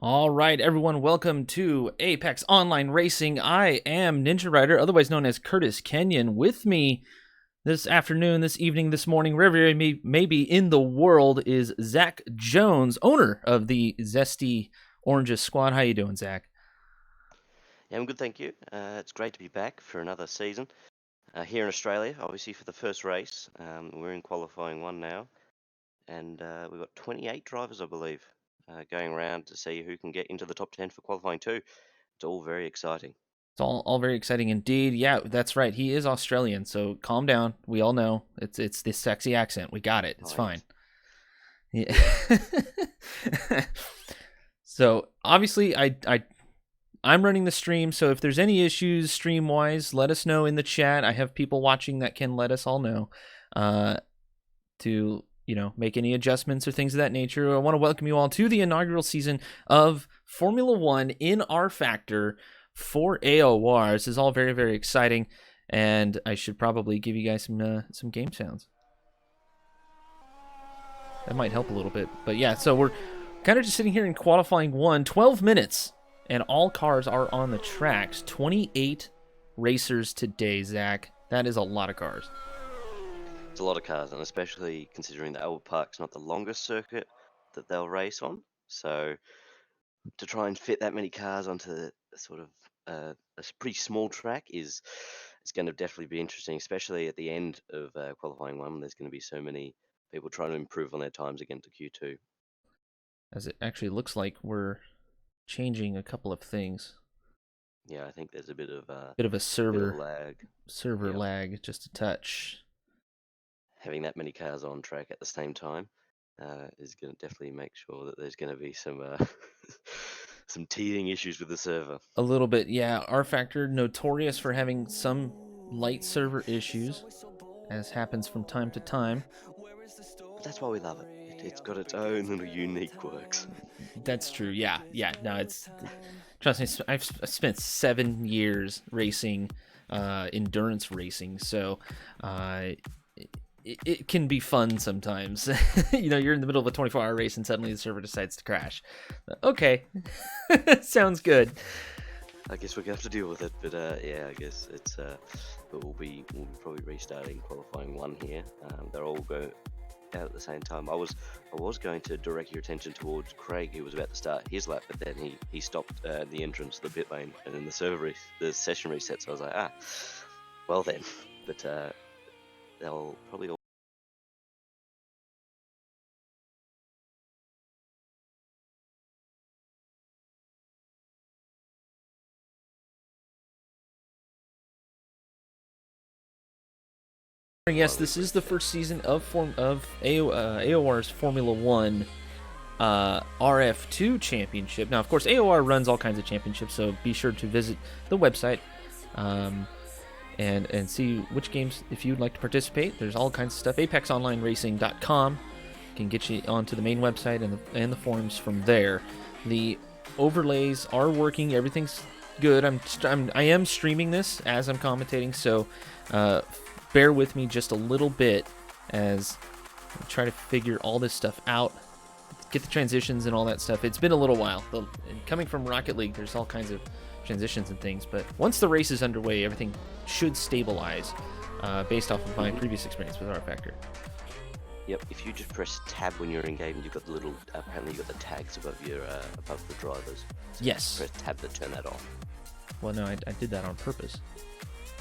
All right, everyone, welcome to Apex Online Racing. I am Ninja Rider, otherwise known as Curtis Kenyon. With me this afternoon, this evening, this morning, wherever you may be in the world, is Zach Jones, owner of the Zesty Oranges Squad. How you doing, Zach? Yeah, I'm good, thank you. It's great to be back for another season here in Australia, obviously for the first race. We're in qualifying one now, and we've got 28 drivers, I believe, going around to see who can get into the top 10 for qualifying two. It's all very exciting. It's all very exciting indeed. Yeah, that's right. He is Australian, so calm down. We all know it's this sexy accent. We got it. It's Oh, fine. yes. Yeah. Yeah. So obviously, I'm running the stream, so if there's any issues stream-wise, let us know in the chat. I have people watching that can let us all know to, make any adjustments or things of that nature. I want to welcome you all to the inaugural season of Formula One in rFactor for AOR. This is all very, very exciting, and I should probably give you guys some game sounds. That might help a little bit. But yeah, so we're kind of just sitting here in qualifying one, 12 minutes. And all cars are on the tracks. 28 racers today, Zach. That is a lot of cars. It's a lot of cars, and especially considering that Albert Park's not the longest circuit that they'll race on. So to try and fit that many cars onto sort of a pretty small track is it's going to definitely be interesting, especially at the end of qualifying one. There's going to be so many people trying to improve on their times again to Q2. As it actually looks like we're changing a couple of things. Yeah, I think there's a bit of Bit of lag. server Yep. lag, just a touch. Having that many cars on track at the same time is going to definitely make sure that there's going to be some some teething issues with the server. A little bit, yeah. rFactor notorious for having some light server issues, as happens from time to time. But that's why we love it. It's got its own little unique quirks. That's true. Yeah, yeah. No, trust me. I've spent 7 years racing, endurance racing. So, it can be fun sometimes. You're in the middle of a 24-hour race and suddenly the server decides to crash. Okay, sounds good. I guess we're gonna have to deal with it, but yeah, I guess it's but we'll be probably restarting qualifying one here. They're all go out at the same time. I was going to direct your attention towards Craig, who was about to start his lap, but then he stopped the entrance to the pit lane, and then the session reset. So I was like, well then, but they'll probably all. Yes, this is the first season of AOR's Formula One RF2 championship. Now, of course, AOR runs all kinds of championships, so be sure to visit the website and see which games, if you'd like to participate. There's all kinds of stuff. ApexOnlineRacing.com can get you onto the main website and the forums from there. The overlays are working. Everything's good. I am streaming this as I'm commentating, so bear with me just a little bit as I try to figure all this stuff out, get the transitions and all that stuff. It's been a little while. Coming from Rocket League, there's all kinds of transitions and things, but once the race is underway, everything should stabilize based off of my previous experience with rFactor. Yep, if you just press tab when you're in game, you've got the little. Apparently, you've got the tags above above the drivers. So Yes. press tab to turn that off. Well, no, I did that on purpose.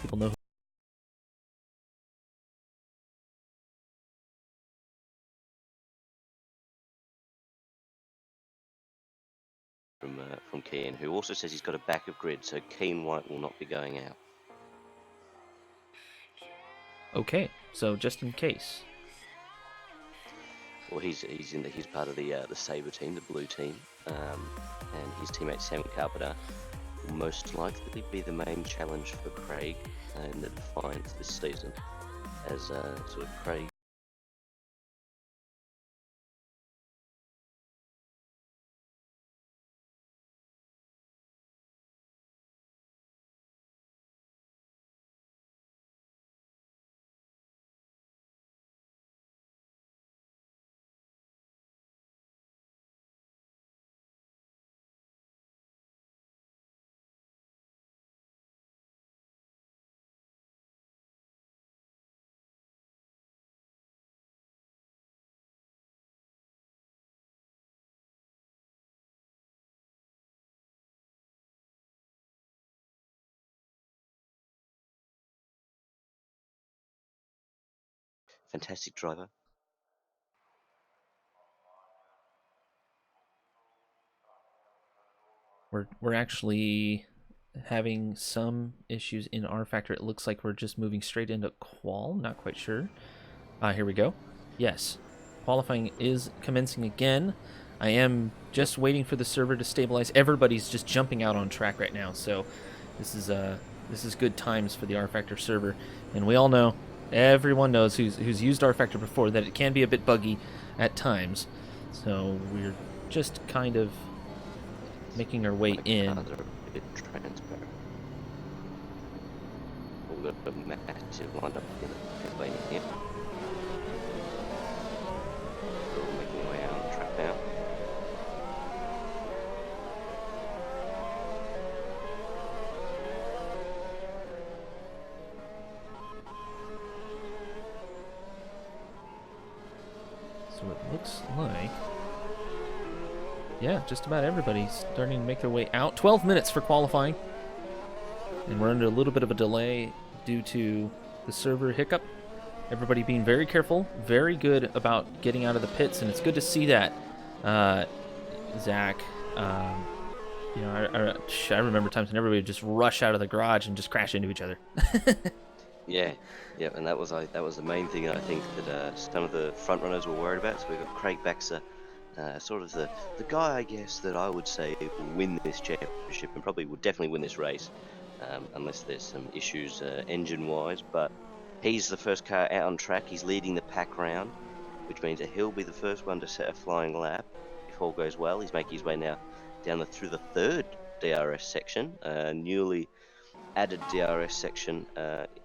People know. From Keen, who also says he's got a backup grid, so Keen White will not be going out. Okay, so just in case. Well, he's part of the Sabre team, the blue team, and his teammate Sam Carpenter will most likely be the main challenge for Craig in the Defiance this season, as sort of Craig fantastic driver. We're actually having some issues in rFactor. It looks like we're just moving straight into qual. Not quite sure. Here we go. Yes, qualifying is commencing again. I am just waiting for the server to stabilize. Everybody's just jumping out on track right now, so this is good times for the rFactor server. And we all know, everyone knows who's used rFactor before, that it can be a bit buggy at times. So we're just kind of making our way in. Cars are a bit transparent. We've got a massive lineup in the pit lane here. We're all making our way out on the track now. So it looks like, yeah, just about everybody's starting to make their way out. 12 minutes for qualifying. And we're under a little bit of a delay due to the server hiccup. Everybody being very careful, very good about getting out of the pits, and it's good to see that, Zach. I remember times when everybody would just rush out of the garage and just crash into each other. Yeah, and that was the main thing I think that some of the front runners were worried about. So we got Craig Baxter, sort of the guy I guess that I would say will win this championship and probably will definitely win this race, unless there's some issues engine-wise. But he's the first car out on track. He's leading the pack round, which means that he'll be the first one to set a flying lap if all goes well. He's making his way now down through the third DRS section, newly added DRS section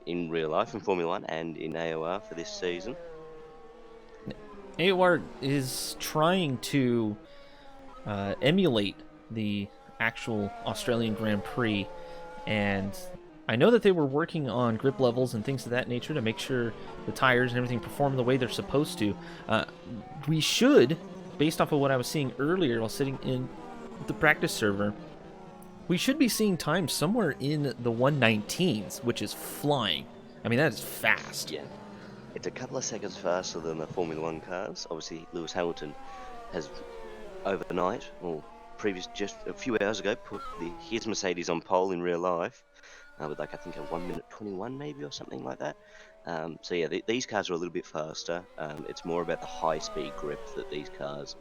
in real life in Formula 1 and in AOR for this season. AOR is trying to emulate the actual Australian Grand Prix, and I know that they were working on grip levels and things of that nature to make sure the tires and everything perform the way they're supposed to. We should, based off of what I was seeing earlier while sitting in the practice server, we should be seeing times somewhere in the 119s, which is flying. I mean, that is fast. Yeah, it's a couple of seconds faster than the Formula 1 cars. Obviously, Lewis Hamilton has overnight, or just a few hours ago, put his Mercedes on pole in real life, with like I think a 1:21 maybe or something like that. So yeah, these cars are a little bit faster. It's more about the high-speed grip that these cars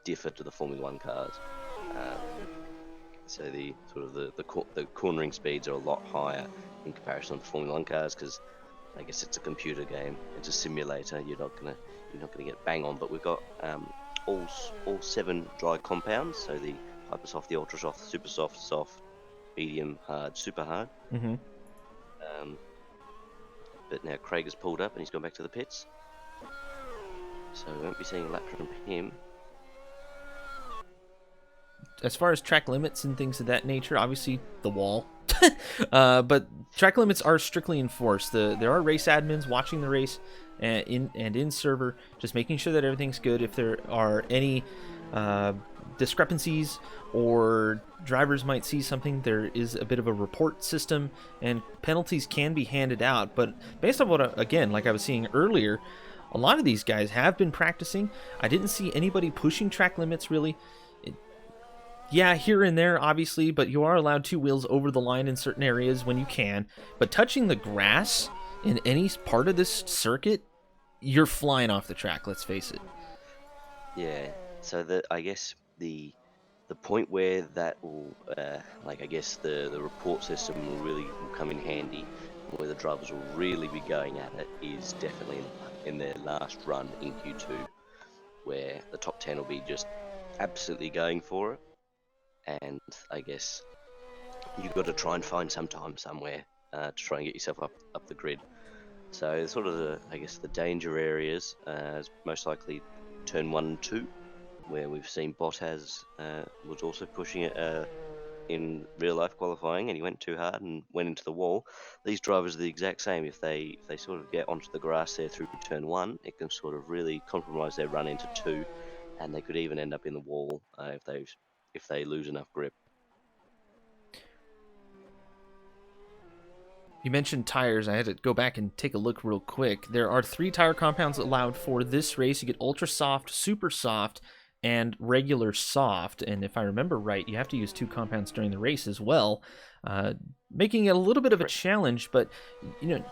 differ to the Formula 1 cars. So the sort of the cornering speeds are a lot higher in comparison to Formula 1 cars, because I guess it's a computer game. It's a simulator. You're not gonna get bang on. But we've got all 7 dry compounds. So the hyper soft, the ultra soft, super soft, soft, medium, hard, super hard. Mm-hmm. But now Craig has pulled up and he's gone back to the pits. So we won't be seeing a lap from him. As far as track limits and things of that nature, obviously the wall. But track limits are strictly enforced. There are race admins watching the race in server, just making sure that everything's good. If there are any discrepancies or drivers might see something, there is a bit of a report system and penalties can be handed out. But based on what, again, like I was seeing earlier, a lot of these guys have been practicing. I didn't see anybody pushing track limits really. Yeah, here and there, obviously, but you are allowed 2 wheels over the line in certain areas when you can. But touching the grass in any part of this circuit, you're flying off the track, let's face it. Yeah, so I guess the point where that will, I guess the report system will come in handy, where the drivers will really be going at it, is definitely in their last run in Q2, where the top 10 will be just absolutely going for it. And I guess you've got to try and find some time somewhere to try and get yourself up the grid. So sort of the danger areas is most likely turn 1 and 2, where we've seen Bottas was also pushing it in real life qualifying, and he went too hard and went into the wall. These drivers are the exact same. If they sort of get onto the grass there through turn 1, it can sort of really compromise their run into 2, and they could even end up in the wall if they lose enough grip. You mentioned tires. I had to go back and take a look real quick. There are 3 tire compounds allowed for this race. You get ultra soft, super soft, and regular soft. And if I remember right, you have to use 2 compounds during the race as well, making it a little bit of a challenge. But you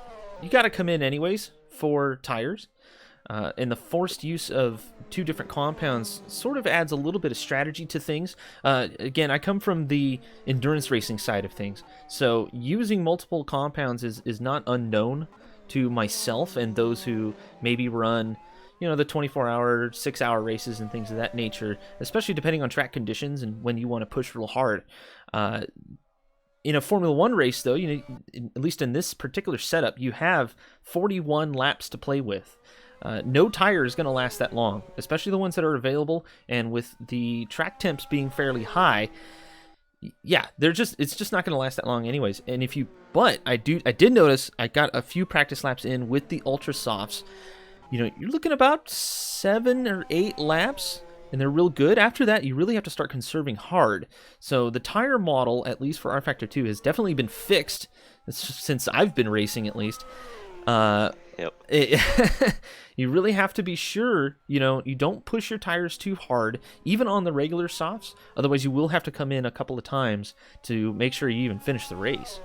got to come in anyways for tires. And the forced use of 2 different compounds sort of adds a little bit of strategy to things. Again, I come from the endurance racing side of things, so using multiple compounds is not unknown to myself and those who maybe run, the 24-hour, 6-hour races and things of that nature, especially depending on track conditions and when you want to push real hard. In a Formula 1 race, though, at least in this particular setup, you have 41 laps to play with. No tire is going to last that long, especially the ones that are available, and with the track temps being fairly high, yeah, it's just not going to last that long anyways. And but I did notice I got a few practice laps in with the ultra softs. You're looking about 7 or 8 laps, and they're real good. After that, you really have to start conserving hard. So the tire model, at least for rFactor 2, has definitely been fixed since I've been racing, at least. Yep. You really have to be sure, you don't push your tires too hard, even on the regular softs. Otherwise, you will have to come in a couple of times to make sure you even finish the race.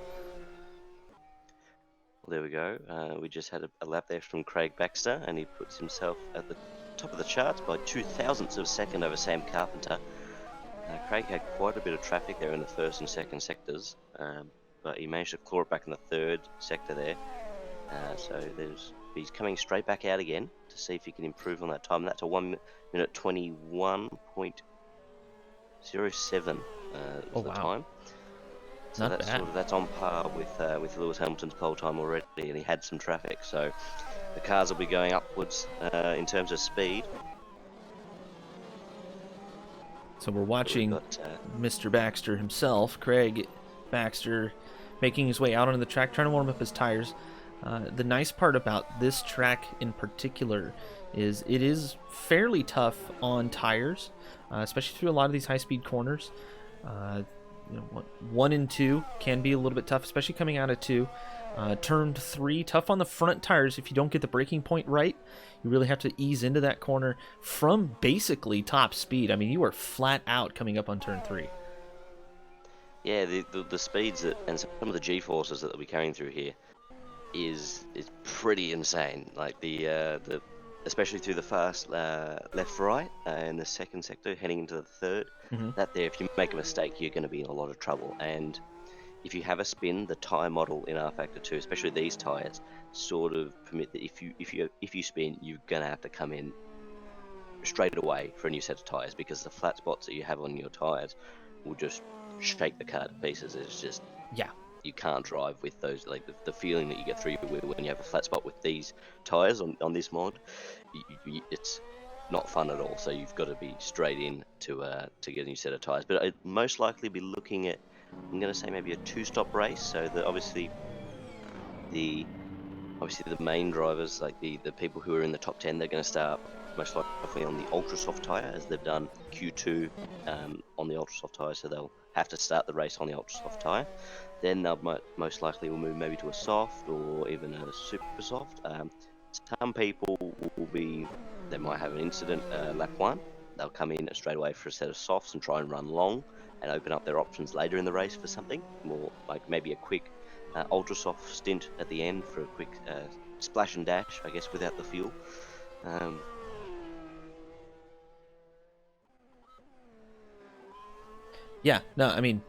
Well, there we go. We just had a lap there from Craig Baxter, and he puts himself at the top of the charts by 0.02 of a second over Sam Carpenter. Craig had quite a bit of traffic there in the first and second sectors, but he managed to claw it back in the third sector there. So he's coming straight back out again to see if he can improve on that time. That's a 1:21.07 the time. So Not bad. That's on par with Lewis Hamilton's pole time already, and he had some traffic. So the cars will be going upwards in terms of speed. So we're watching Mr. Baxter himself, Craig Baxter, making his way out onto the track, trying to warm up his tires. The nice part about this track in particular is it is fairly tough on tires, especially through a lot of these high-speed corners. 1 and 2 can be a little bit tough, especially coming out of 2. Turn 3, tough on the front tires if you don't get the braking point right. You really have to ease into that corner from basically top speed. I mean, you are flat out coming up on turn 3. Yeah, the speeds and some of the G-forces that we're carrying through here is pretty insane. Like the especially through the fast left right in the second sector heading into the third. Mm-hmm. That there, if you make a mistake, you're going to be in a lot of trouble. And if you have a spin, the tire model in rFactor 2, especially these tires, sort of permit that if you spin, you're going to have to come in straight away for a new set of tires, because the flat spots that you have on your tires will just shake the car to pieces. It's just, yeah, you can't drive with those. Like the feeling that you get through your wheel when you have a flat spot with these tires on this mod, it's not fun at all. So you've got to be straight in to get a new set of tires. But I'd most likely be looking at, I'm going to say maybe a 2-stop race. So that obviously the main drivers, like the people who are in the top 10, they're going to start most likely on the ultra soft tire, as they've done Q2 on the ultra soft tire. So they'll have to start the race on the ultra soft tire. Then they'll most likely will move maybe to a soft or even a super soft. Some people they might have an incident lap 1. They'll come in straight away for a set of softs and try and run long and open up their options later in the race for something more, like maybe a quick ultra soft stint at the end for a quick splash and dash, I guess, without the fuel. Yeah, no, I mean,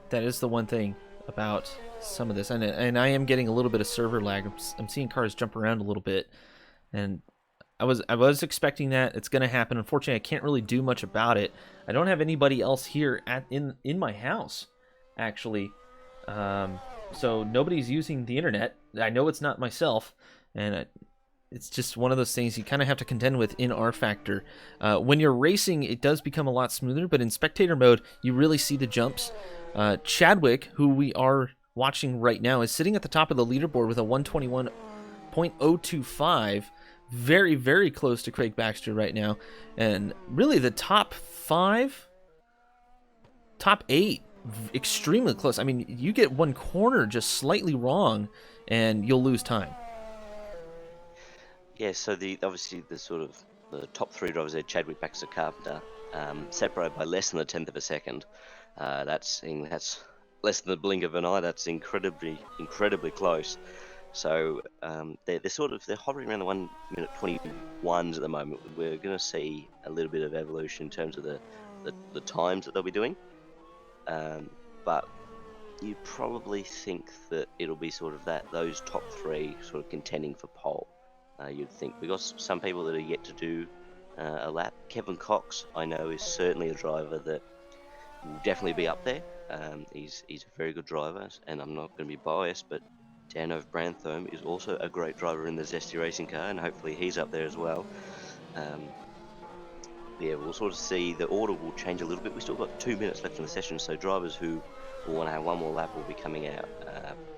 that is the one thing about some of this, and I am getting a little bit of server lag. I'm seeing cars jump around a little bit, and I was expecting that. It's going to happen. Unfortunately, I can't really do much about it. I don't have anybody else here in my house, actually, so nobody's using the internet. I know it's not myself, and it's just one of those things you kind of have to contend with in rFactor. When you're racing, it does become a lot smoother, but in spectator mode, you really see the jumps. Chadwick, who we are watching right now, is sitting at the top of the leaderboard with a 121.025. Very, very close to Craig Baxter right now. And really the top 8 extremely close. I mean, you get one corner just slightly wrong, and you'll lose time. Yeah, so obviously the sort of the top three drivers there, Chadwick, Baxter, Carpenter, separated by less than a tenth of a second. That's less than the blink of an eye. That's incredibly close. So they're hovering around the 1 minute 21s at the moment. We're going to see a little bit of evolution in terms of the times that they'll be doing. But you probably think that it'll be sort of those top three sort of contending for pole. You'd think, because some people that are yet to do a lap. Kevin Cox, I know, is certainly a driver that will definitely be up there. He's a very good driver, and I'm not going to be biased, but Dan of Branthome is also a great driver in the Zesty racing car, and hopefully he's up there as well. Um, yeah, we'll sort of see the order will change a little bit. We've still got 2 minutes left in the session, so drivers who will want to have one more lap will be coming out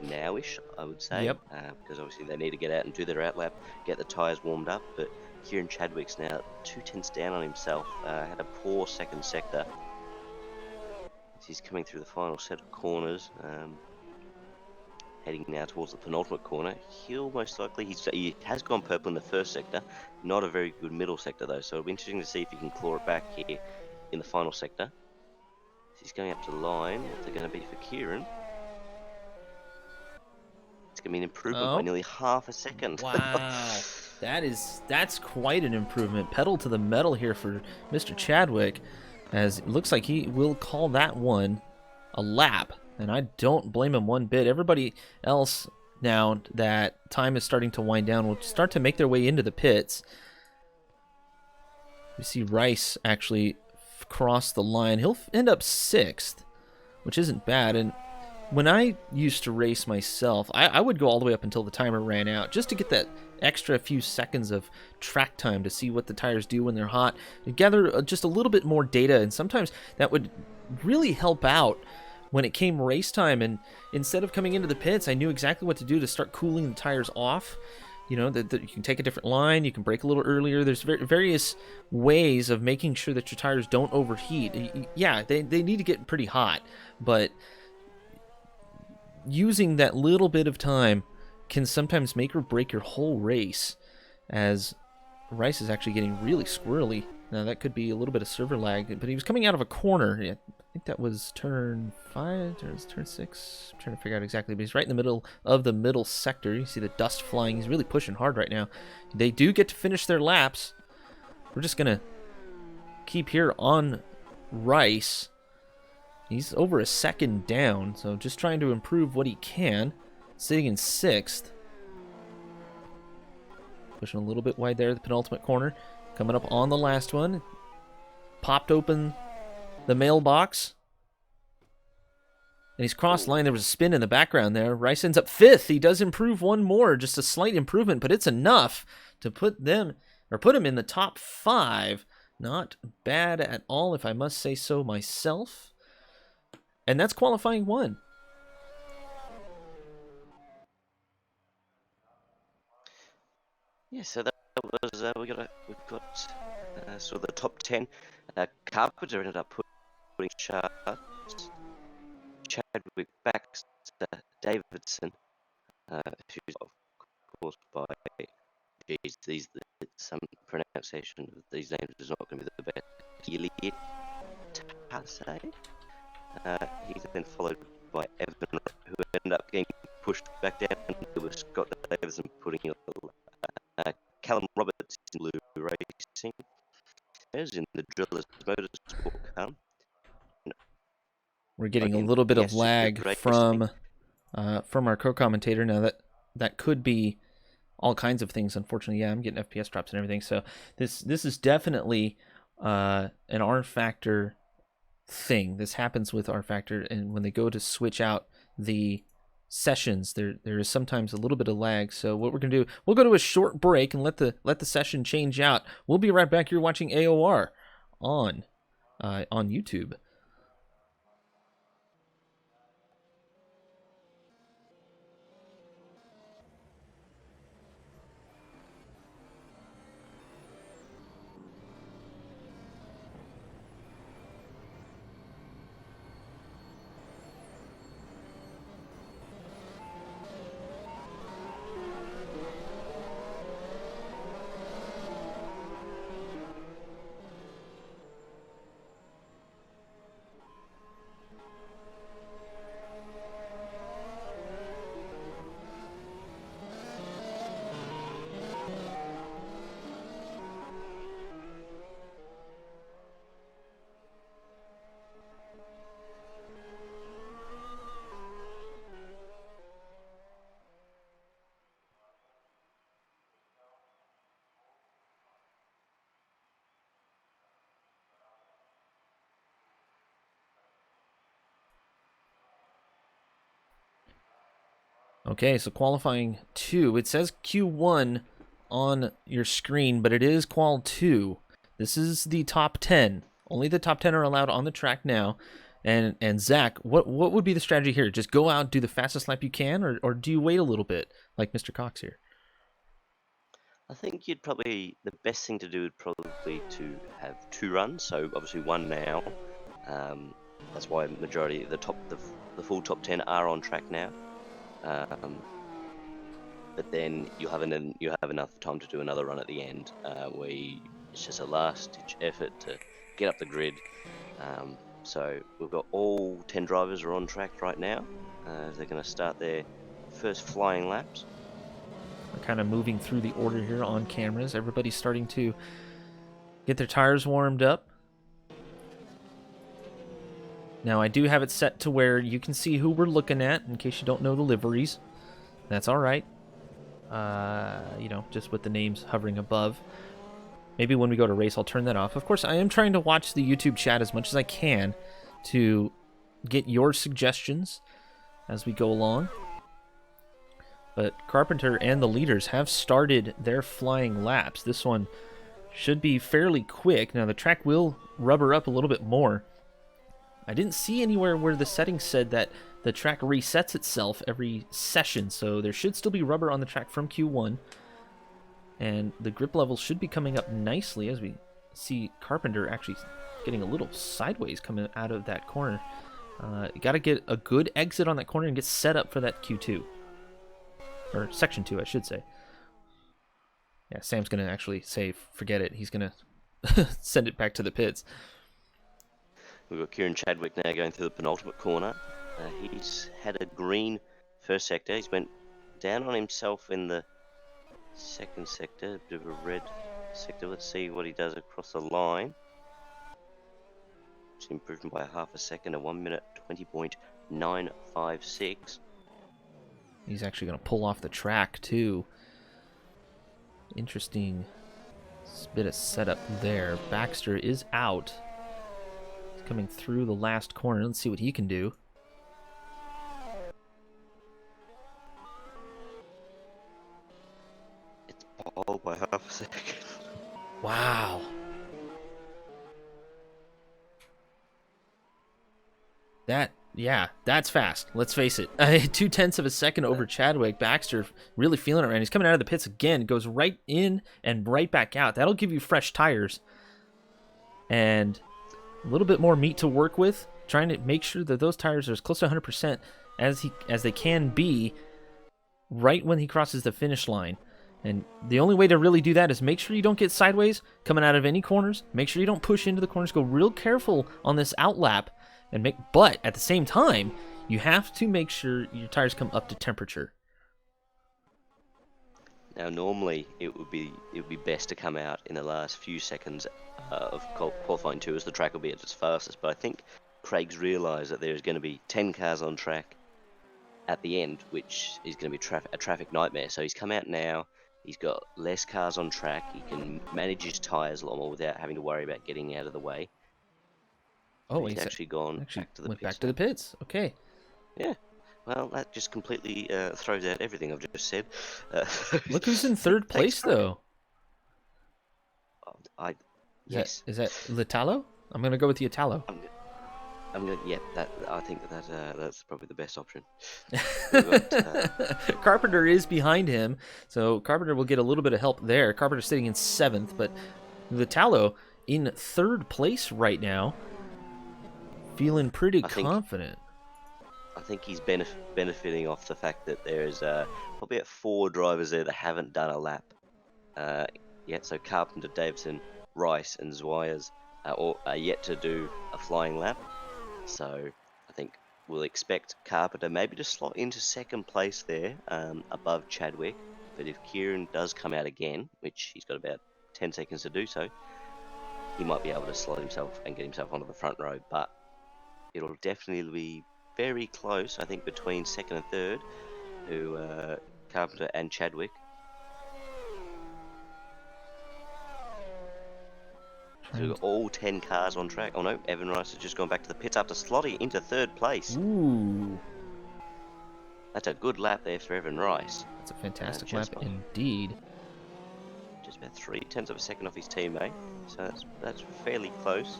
nowish, I would say, Yep. because obviously they need to get out and do their out lap, get the tyres warmed up. But Kieran Chadwick's now 2 tenths down on himself, had a poor second sector. He's coming through the final set of corners, heading now towards the penultimate corner. He'll most likely, he has gone purple in the first sector, not a very good middle sector though, so it'll be interesting to see if he can claw it back here in the final sector. He's going up to the line. What's it going to be for Kieran? It's going to be an improvement by nearly half a second. Wow. That's quite an improvement. Pedal to the metal here for Mr. Chadwick, as it looks like he will call that one a lap, and I don't blame him one bit. Everybody else, now that time is starting to wind down, will start to make their way into the pits. We see Rice actually cross the line. He'll end up 6th, which isn't bad. And when I used to race myself, I would go all the way up until the timer ran out, just to get that extra few seconds of track time to see what the tires do when they're hot, and gather just a little bit more data. And sometimes that would really help out when it came race time. And instead of coming into the pits, I knew exactly what to do to start cooling the tires off. You know, that you can take a different line, you can brake a little earlier. There's various ways of making sure that your tires don't overheat. Yeah, they need to get pretty hot, but using that little bit of time can sometimes make or break your whole race, as Rice is actually getting really squirrely. Now, that could be a little bit of server lag, but he was coming out of a corner. I think that was turn 5 or turn 6. I'm trying to figure out exactly, but he's right in the middle of the middle sector. You see the dust flying. He's really pushing hard right now. They do get to finish their laps. We're just going to keep here on Rice. He's over a second down, so just trying to improve what he can. Sitting in 6th. Pushing a little bit wide there, the penultimate corner. Coming up on the last one. Popped open the mailbox. And he's crossed line. There was a spin in the background there. Rice ends up 5th. He does improve one more, just a slight improvement, but it's enough to put him in the top 5. Not bad at all, if I must say so myself. And that's qualifying 1. Yeah, so that was we've got sort of the top 10. Carpenter ended up putting charts. Chadwick, Baxter, Davidson, who's of course by some pronunciation of these names is not going to be the best. Yili Tase. He's then followed by Evan, who ended up getting pushed back down. It was Scott Davidson putting Callum Roberts in Blue Racing. There's in the Drillers Motorsport car. We're getting a little bit of lag from our co-commentator. Now that could be all kinds of things. Unfortunately, yeah, I'm getting FPS drops and everything. So this is definitely an rFactor thing. This happens with rFactor, and when they go to switch out the sessions, there is sometimes a little bit of lag. So what we're gonna do, we'll go to a short break and let the session change out. We'll be right back. You're watching AOR on YouTube. Okay, so qualifying 2. It says Q1 on your screen, but it is qual 2. This is the top 10. Only the top 10 are allowed on the track now. And Zach, what would be the strategy here? Just go out, do the fastest lap you can, or do you wait a little bit, like Mr. Cox here? I think the best thing to do would probably to have 2 runs. So obviously one now. That's why majority the full top 10 are on track now. But then you have enough time to do another run at the end, it's just a last-ditch effort to get up the grid. So we've got all 10 drivers are on track right now. They're going to start their first flying laps. We're kind of moving through the order here on cameras. Everybody's starting to get their tires warmed up. Now, I do have it set to where you can see who we're looking at, in case you don't know the liveries. That's all right. Just with the names hovering above. Maybe when we go to race, I'll turn that off. Of course, I am trying to watch the YouTube chat as much as I can to get your suggestions as we go along. But Carpenter and the leaders have started their flying laps. This one should be fairly quick. Now, the track will rubber up a little bit more. I didn't see anywhere where the settings said that the track resets itself every session, so there should still be rubber on the track from Q1. And the grip levels should be coming up nicely as we see Carpenter actually getting a little sideways coming out of that corner. You got to get a good exit on that corner and get set up for that Q2. Or Section 2, I should say. Yeah, Sam's going to actually say, forget it. He's going to send it back to the pits. We've got Kieran Chadwick now going through the penultimate corner. He's had a green first sector. He's went down on himself in the second sector, a bit of a red sector. Let's see what he does across the line. It's improvement by a half a second, a 1 minute 20.956. He's actually going to pull off the track too. Interesting bit of setup there. Baxter is out. He's coming through the last corner. Let's see what he can do. It's all by half a second. Wow. That's fast. Let's face it. 0.2 of a second over Chadwick. Baxter really feeling it right. He's coming out of the pits again. Goes right in and right back out. That'll give you fresh tires. And a little bit more meat to work with. Trying to make sure that those tires are as close to 100% as they can be right when he crosses the finish line. And the only way to really do that is make sure you don't get sideways coming out of any corners. Make sure you don't push into the corners. Go real careful on this outlap. But at the same time, you have to make sure your tires come up to temperature. Now, normally it would be best to come out in the last few seconds of qualifying 2, as the track will be at its fastest. But I think Craig's realised that there's going to be 10 cars on track at the end, which is going to be a traffic nightmare. So he's come out now. He's got less cars on track. He can manage his tyres a lot more without having to worry about getting out of the way. Oh, he's actually gone back to the pits. Back to the pits. Okay. Yeah. Well, that just completely throws out everything I've just said. Look who's in third place, though. Yes. Is that l'Italo? I'm gonna go with the Italo. I'm gonna. Yeah. I think that's probably the best option. Carpenter is behind him, so Carpenter will get a little bit of help there. Carpenter's sitting in 7th, but l'Italo in 3rd place right now. Feeling pretty confident. I think he's benefiting off the fact that there's probably 4 drivers there that haven't done a lap yet. So Carpenter, Davidson, Rice, and Zwires are yet to do a flying lap. So I think we'll expect Carpenter maybe to slot into 2nd place there, above Chadwick. But if Kieran does come out again, which he's got about 10 seconds to do so, he might be able to slot himself and get himself onto the front row. But it'll definitely be very close, I think, between 2nd and 3rd, who Carpenter and Chadwick. So we've got all 10 cars on track. Oh no, Evan Rice has just gone back to the pits after slotting into 3rd place. Ooh. That's a good lap there for Evan Rice. That's a fantastic Just lap indeed. just about 0.3 of a second off his teammate, so that's fairly close.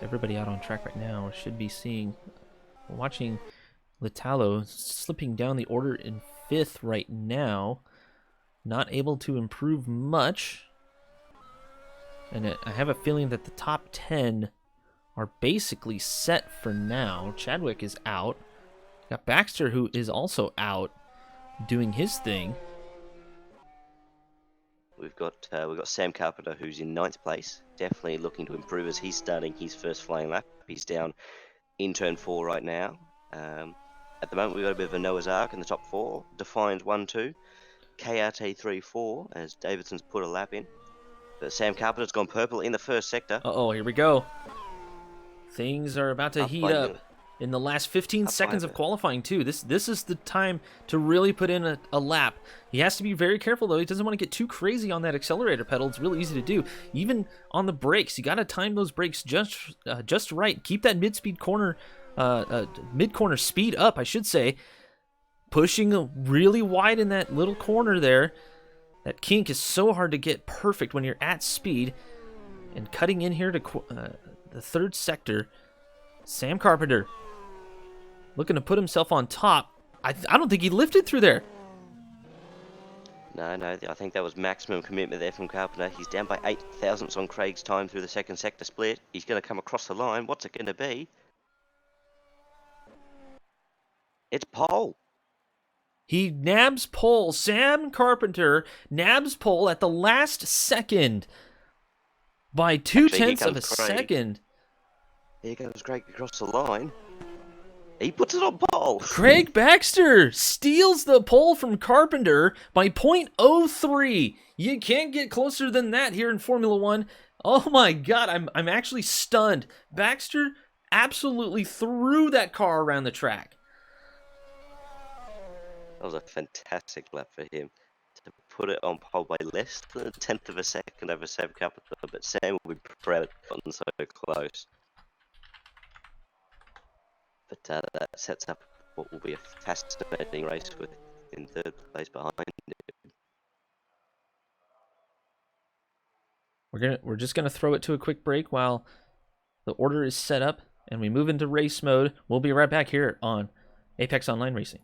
Everybody out on track right now should be watching Litalo slipping down the order in 5th right now. Not able to improve much. And I have a feeling that the top 10 are basically set for now. Chadwick is out. Got Baxter, who is also out, doing his thing. We've got Sam Carpenter, who's in 9th place, definitely looking to improve as he's starting his first flying lap. He's down in turn 4 right now. At the moment, we've got a bit of a Noah's Ark in the top 4. Defined 1-2, KRT 3-4 as Davidson's put a lap in. But Sam Carpenter's gone purple in the first sector. Uh-oh, here we go. Things are about to heat up in the last 15 seconds of qualifying, too. This is the time to really put in a lap. He has to be very careful, though. He doesn't want to get too crazy on that accelerator pedal. It's really easy to do. Even on the brakes, you got to time those brakes just right. Keep that mid-speed corner, mid-corner speed up, I should say. Pushing really wide in that little corner there. That kink is so hard to get perfect when you're at speed. And cutting in here to the 3rd sector, Sam Carpenter looking to put himself on top. I don't think he lifted through there. No, I think that was maximum commitment there from Carpenter. He's down by 8 thousandths on Craig's time through the 2nd sector split. He's going to come across the line. What's it going to be? It's pole. He nabs pole. Sam Carpenter nabs pole at the last second by 0.2 of a second. Here goes Craig across the line. He puts it on pole. Craig Baxter steals the pole from Carpenter by 0.03. You can't get closer than that here in Formula One. Oh my God, I'm actually stunned. Baxter absolutely threw that car around the track. That was a fantastic lap for him to put it on pole by less than 1/10 of a second over Sam Carpenter, but Sam will be proud of gotten so close. But that sets up what will be a fascinating race with in 3rd place behind him. We're just gonna throw it to a quick break while the order is set up and we move into race mode. We'll be right back here on Apex Online Racing.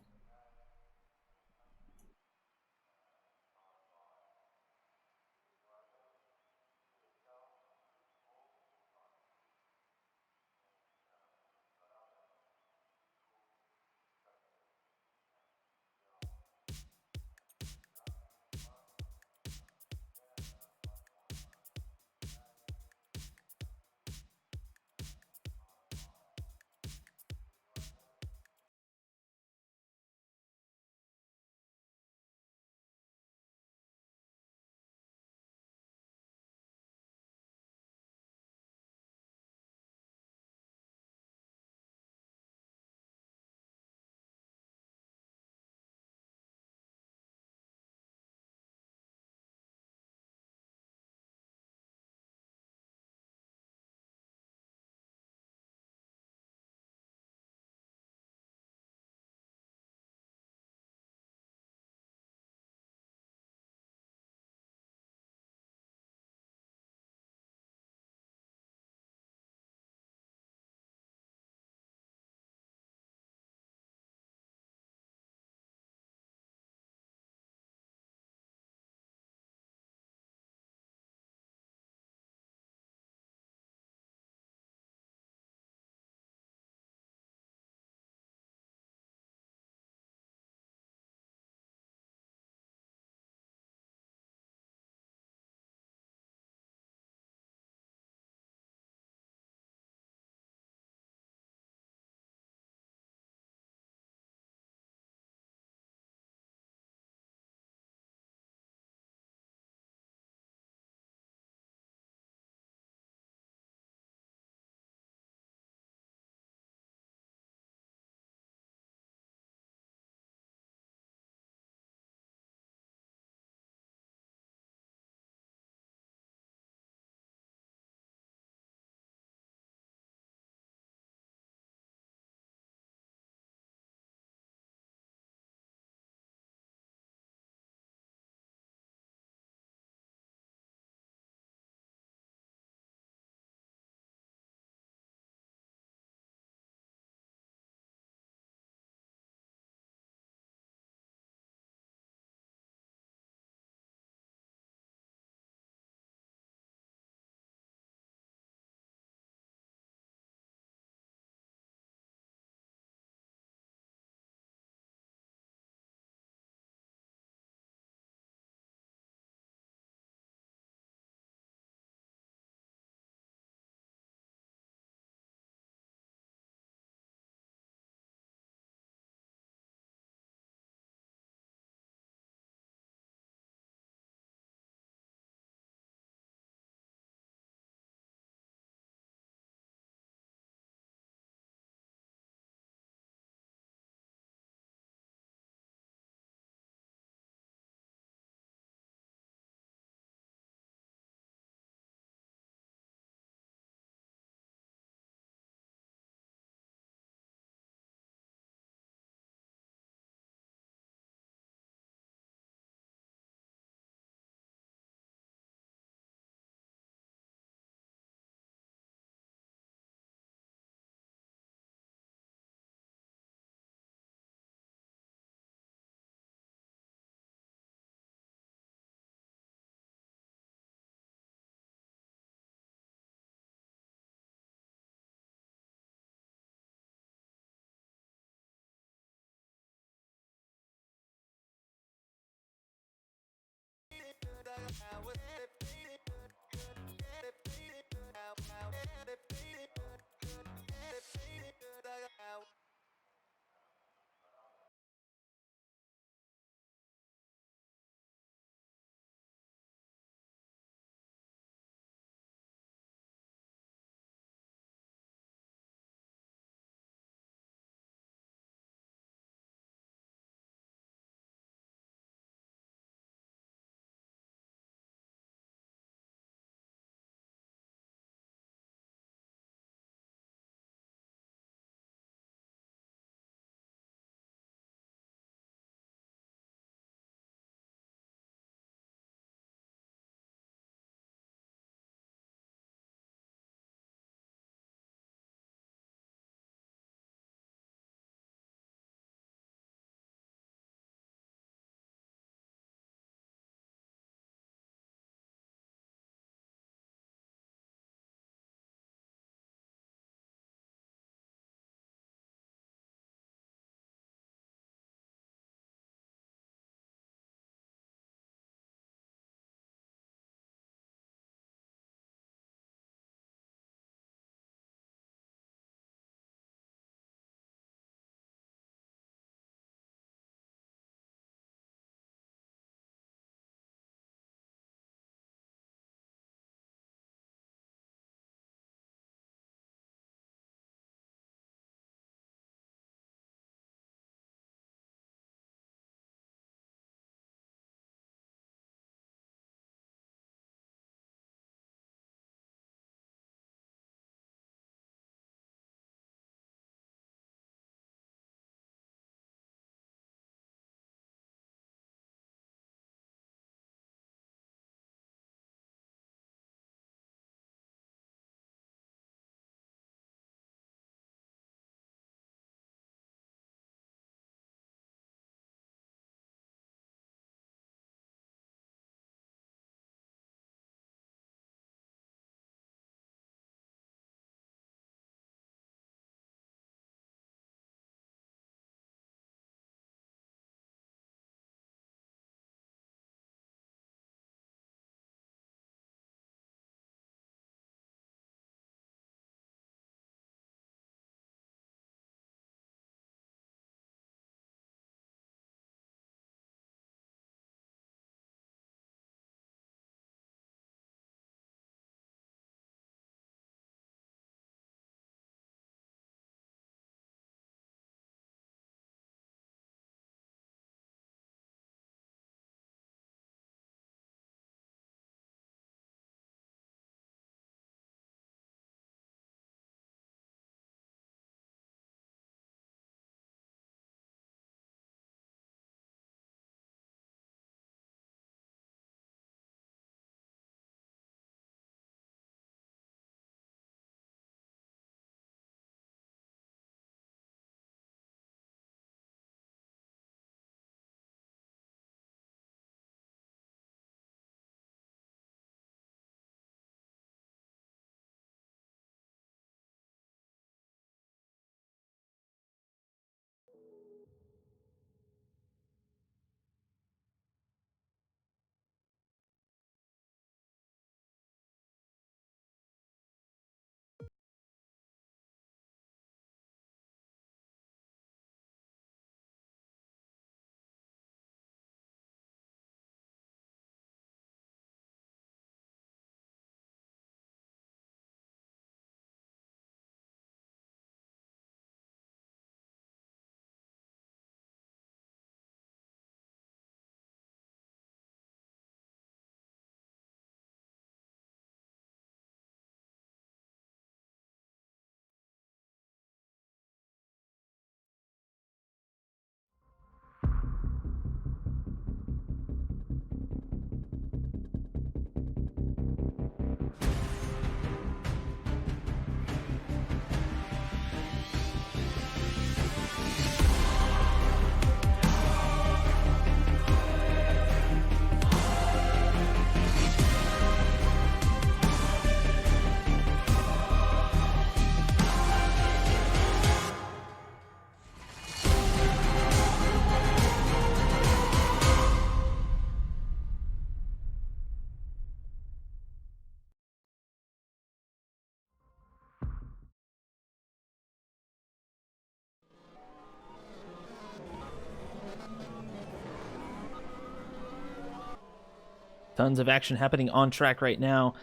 Tons of action happening on track right now.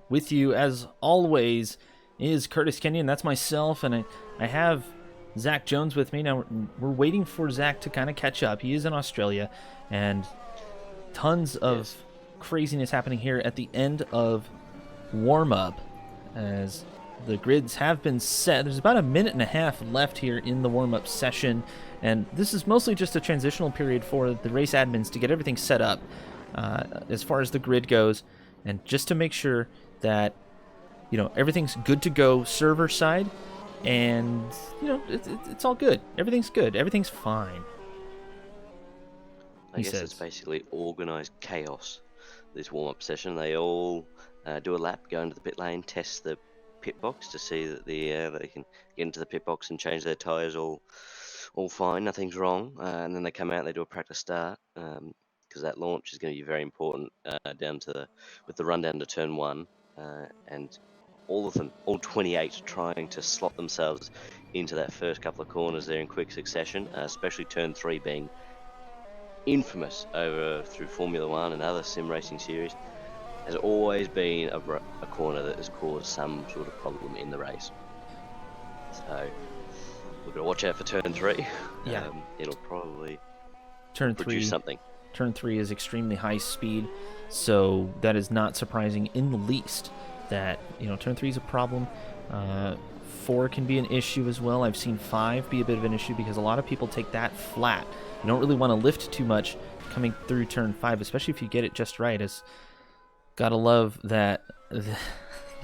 With you, as always, is Curtis Kenyon. That's myself, and I have Zach Jones with me. Now, we're waiting for Zach to kind of catch up. He is in Australia, and tons of craziness happening here at the end of warm-up as the grids have been set. There's about a minute and a half left here in the warm-up session, and this is mostly just a transitional period for the race admins to get everything set up as far as the grid goes, and just to make sure that everything's good to go server side, and it's all good. Everything's good. Everything's fine. I guess it's basically organized chaos. This warm-up session, they all do a lap, go into the pit lane, test the pit box to see that they can get into the pit box and change their tires all fine, nothing's wrong, and then they come out, they do a practice start, because that launch is going to be very important with the run down to turn 1, and all of them, all 28, trying to slot themselves into that first couple of corners there in quick succession, especially turn 3 being infamous through Formula 1 and other sim racing series, has always been a corner that has caused some sort of problem in the race. So we've got to watch out for turn 3. Yeah. It'll probably turn produce 3 something. Turn 3 is extremely high speed, so that is not surprising in the least that turn 3 is a problem. 4 can be an issue as well. I've seen 5 be a bit of an issue because a lot of people take that flat. You don't really want to lift too much coming through turn 5, especially if you get it just right. Gotta love that the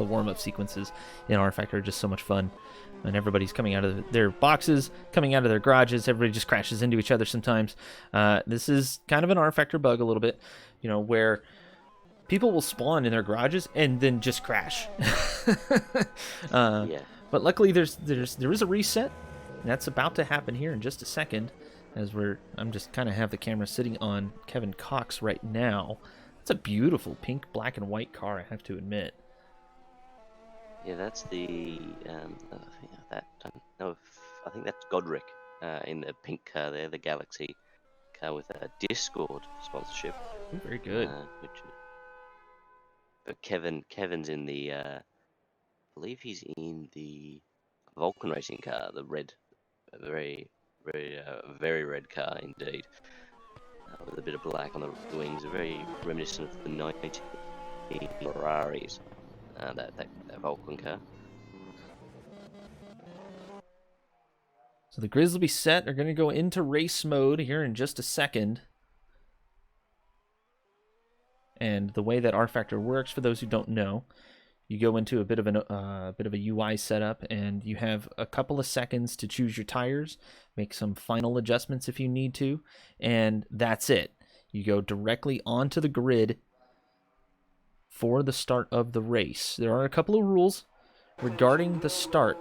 warm-up sequences in rFactor are just so much fun. And everybody's coming out of their boxes, coming out of their garages. Everybody just crashes into each other sometimes. This is kind of an rFactor bug a little bit, where people will spawn in their garages and then just crash. But luckily there is a reset. And that's about to happen here in just a second, as I'm just kind of have the camera sitting on Kevin Cox right now. It's a beautiful pink, black, and white car, I have to admit. Yeah, that's the I think that's Godric in the pink car there, the Galaxy car with a Discord sponsorship. Ooh, very good. But Kevin's in the I believe he's in the Vulcan racing car, the red, very red car indeed, with a bit of black on the wings, very reminiscent of the 19 Ferraris, that Vulcan car. So the grids will be set. They're going to go into race mode here in just a second. And the way that rFactor works, for those who don't know, you go into a bit of a UI setup, and you have a couple of seconds to choose your tires, make some final adjustments if you need to, and that's it. You go directly onto the grid for the start of the race. There are a couple of rules regarding the start.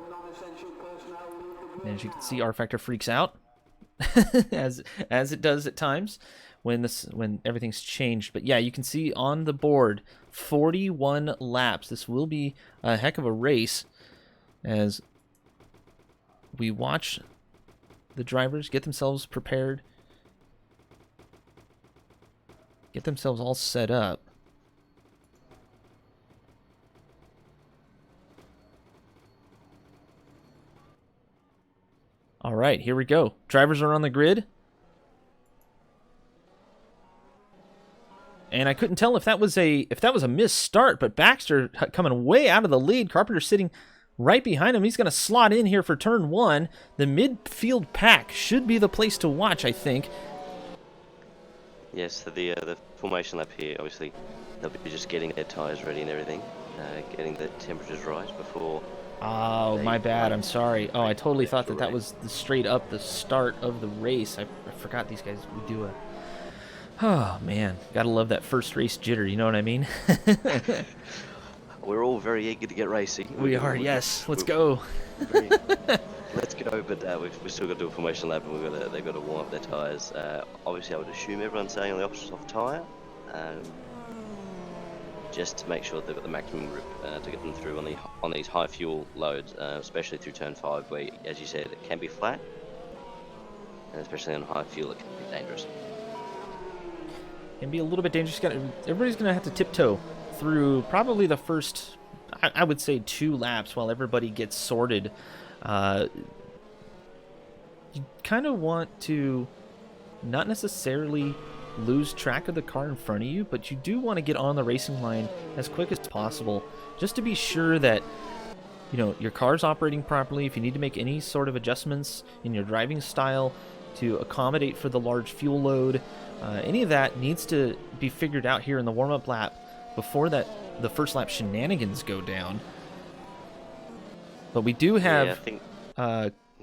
And as you can see, rFactor freaks out as it does at times when everything's changed. But yeah, you can see on the board 41 laps. This will be a heck of a race as we watch the drivers get themselves prepared, get themselves all set up. All right, here we go. Drivers are on the grid. And I couldn't tell if that was a missed start, but Baxter coming way out of the lead. Carpenter sitting right behind him. He's going to slot in here for turn 1. The midfield pack should be the place to watch, I think. Yes, so the formation lap here, obviously, they'll be just getting their tyres ready and everything, getting the temperatures right before. Oh, my bad. I'm sorry. Oh, I totally thought that was straight up the start of the race. I forgot these guys would do a... Oh, man. Gotta love that first race jitter, you know what I mean? We're all very eager to get racing. We are, yes. Let's go. Let's go, but we've still got to do a formation lap, and they've got to warm up their tyres. Obviously, I would assume everyone's staying on the opposite soft tyre, just to make sure they've got the maximum grip to get them through on these high fuel loads, especially through turn 5, where, as you said, it can be flat, and especially on high fuel, it can be dangerous. can be a little bit dangerous. Everybody's going to have to tiptoe through probably the first, I would say, 2 laps while everybody gets sorted. You kind of want to not necessarily lose track of the car in front of you, but you do want to get on the racing line as quick as possible, just to be sure that your car's operating properly. If you need to make any sort of adjustments in your driving style to accommodate for the large fuel load, any of that needs to be figured out here in the warm-up lap before the first lap shenanigans go down. But we do have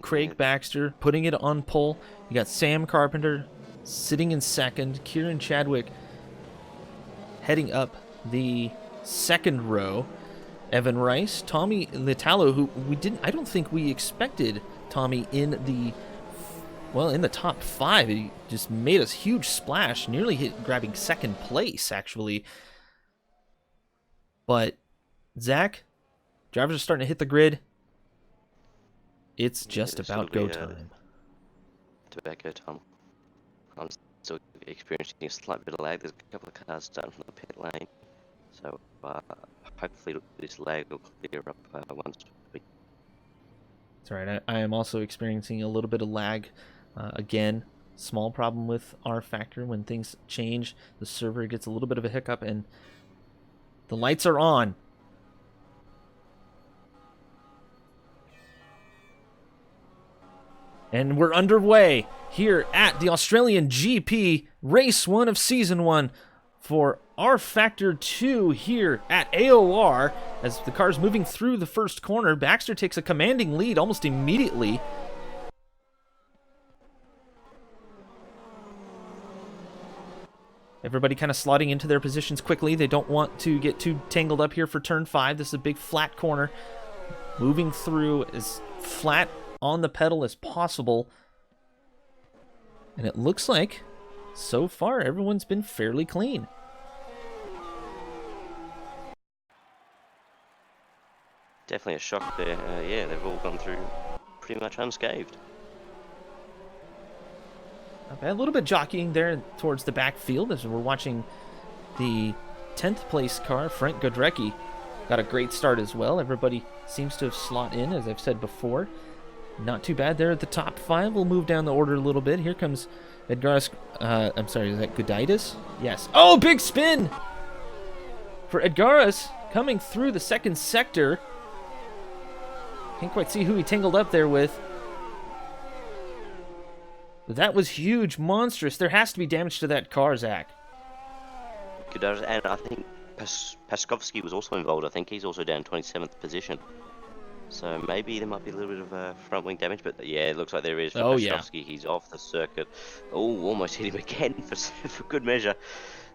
Craig Baxter putting it on pole. You got Sam Carpenter sitting in second, Kieran Chadwick heading up the second row, Evan Rice, Tommy Litalo, who I don't think we expected Tommy in the top 5. He just made a huge splash, nearly grabbing second place, actually. But Zach, drivers are starting to hit the grid. It's just about go time. It's about go time. I'm still experiencing a slight bit of lag. There's a couple of cars starting from the pit lane, so hopefully this lag will clear up once we... That's all right. I am also experiencing a little bit of lag. Again, small problem with rFactor. When things change, the server gets a little bit of a hiccup, and the lights are on. And we're underway here at the Australian GP, race 1 of season 1 for rFactor 2 here at AOR. As the car's moving through the first corner, Baxter takes a commanding lead almost immediately. Everybody kind of slotting into their positions quickly. They don't want to get too tangled up here for turn 5. This is a big flat corner. Moving through as flat on the pedal as possible. And it looks like, so far, everyone's been fairly clean. Definitely a shock there. Yeah, they've all gone through pretty much unscathed. A little bit jockeying there towards the backfield as we're watching the 10th place car, Frank Godrecki, got a great start as well. Everybody seems to have slot in, as I've said before. Not too bad there at the top 5. We'll move down the order a little bit. Here comes Edgaras. I'm sorry, is that Gudaitis? Yes. Oh, big spin for Edgaras coming through the second sector. Can't quite see who he tangled up there with. But that was huge, monstrous. There has to be damage to that car, Zach. Gudaitis, and I think Paskovsky was also involved. I think he's also down 27th position. So maybe there might be a little bit of front wing damage, but yeah, it looks like there is for Paskovsky. Yeah. He's off the circuit. Oh, almost hit him again for good measure.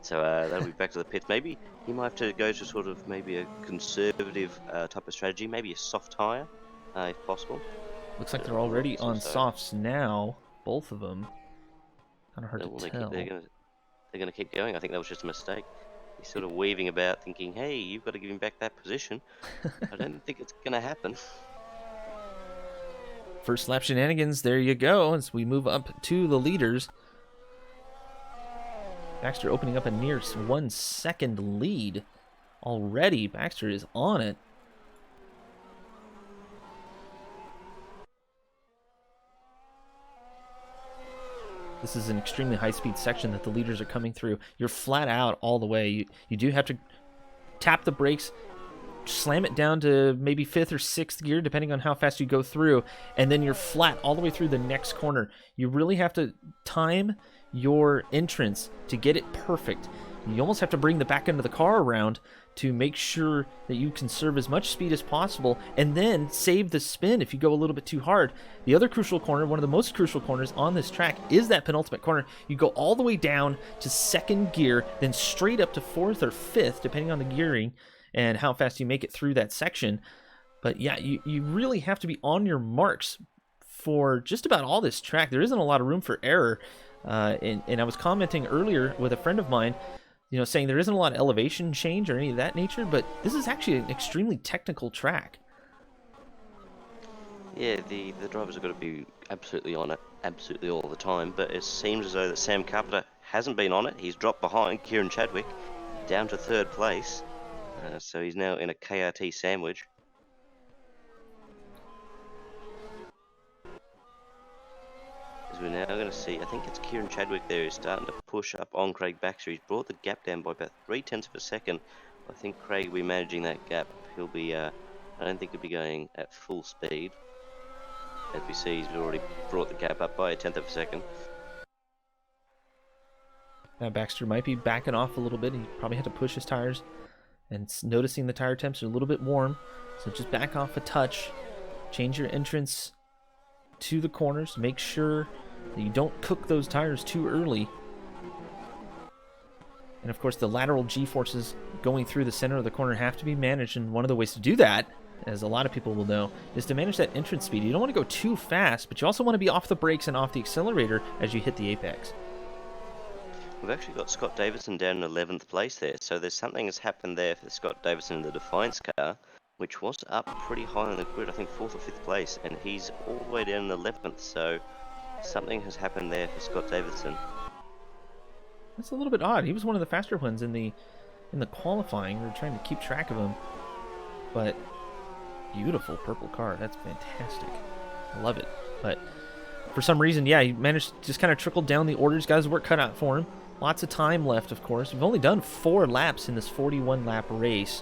So that'll be back to the pits. Maybe he might have to go to sort of maybe a conservative type of strategy, maybe a soft tyre, if possible. Looks like they're already on softs now, both of them. Kind of hard to tell. They're going to keep going. I think that was just a mistake. He's sort of weaving about thinking, hey, you've got to give him back that position. I don't think it's going to happen. First lap shenanigans, there you go, as we move up to the leaders. Baxter opening up a near 1 second lead already. Baxter is on it. This is an extremely high-speed section that the leaders are coming through. You're flat out all the way. You do have to tap the brakes, slam it down to maybe 5th or 6th gear, depending on how fast you go through, and then you're flat all the way through the next corner. You really have to time your entrance to get it perfect. You almost have to bring the back end of the car around to make sure that you conserve as much speed as possible and then save the spin if you go a little bit too hard. The other crucial corner, one of the most crucial corners on this track, is that penultimate corner. You go all the way down to 2nd gear, then straight up to 4th or 5th, depending on the gearing and how fast you make it through that section. But yeah, you really have to be on your marks for just about all this track. There isn't a lot of room for error. And I was commenting earlier with a friend of mine, saying there isn't a lot of elevation change or any of that nature, but this is actually an extremely technical track. Yeah, the drivers have got to be absolutely on it, absolutely all the time, but it seems as though that Sam Carpenter hasn't been on it. He's dropped behind Kieran Chadwick down to 3rd place. So he's now in a KRT sandwich. As we're now going to see, I think it's Kieran Chadwick there who's starting to push up on Craig Baxter. He's brought the gap down by about 0.3 of a second. I think Craig will be managing that gap. He'll be, I don't think he'll be going at full speed. As we see, he's already brought the gap up by 1/10 of a second. Now Baxter might be backing off a little bit. He probably had to push his tires, and noticing the tire temps are a little bit warm. So just back off a touch. Change your entrance to the corners. Make sure that you don't cook those tires too early. And of course, the lateral G-forces going through the center of the corner have to be managed. And one of the ways to do that, as a lot of people will know, is to manage that entrance speed. You don't want to go too fast, but you also want to be off the brakes and off the accelerator as you hit the apex. We've actually got Scott Davison down in 11th place there. So there's something that's happened there for Scott Davison in the Defiance car, which was up pretty high on the grid, I think 4th or 5th place, and he's all the way down in 11th, so something has happened there for Scott Davison. That's a little bit odd. He was one of the faster ones in the qualifying. We were trying to keep track of him, but beautiful purple car. That's fantastic. I love it. But for some reason, yeah, he managed to just kind of trickle down the orders. Got his work cut out for him. Lots of time left, of course. We've only done 4 laps in this 41-lap race,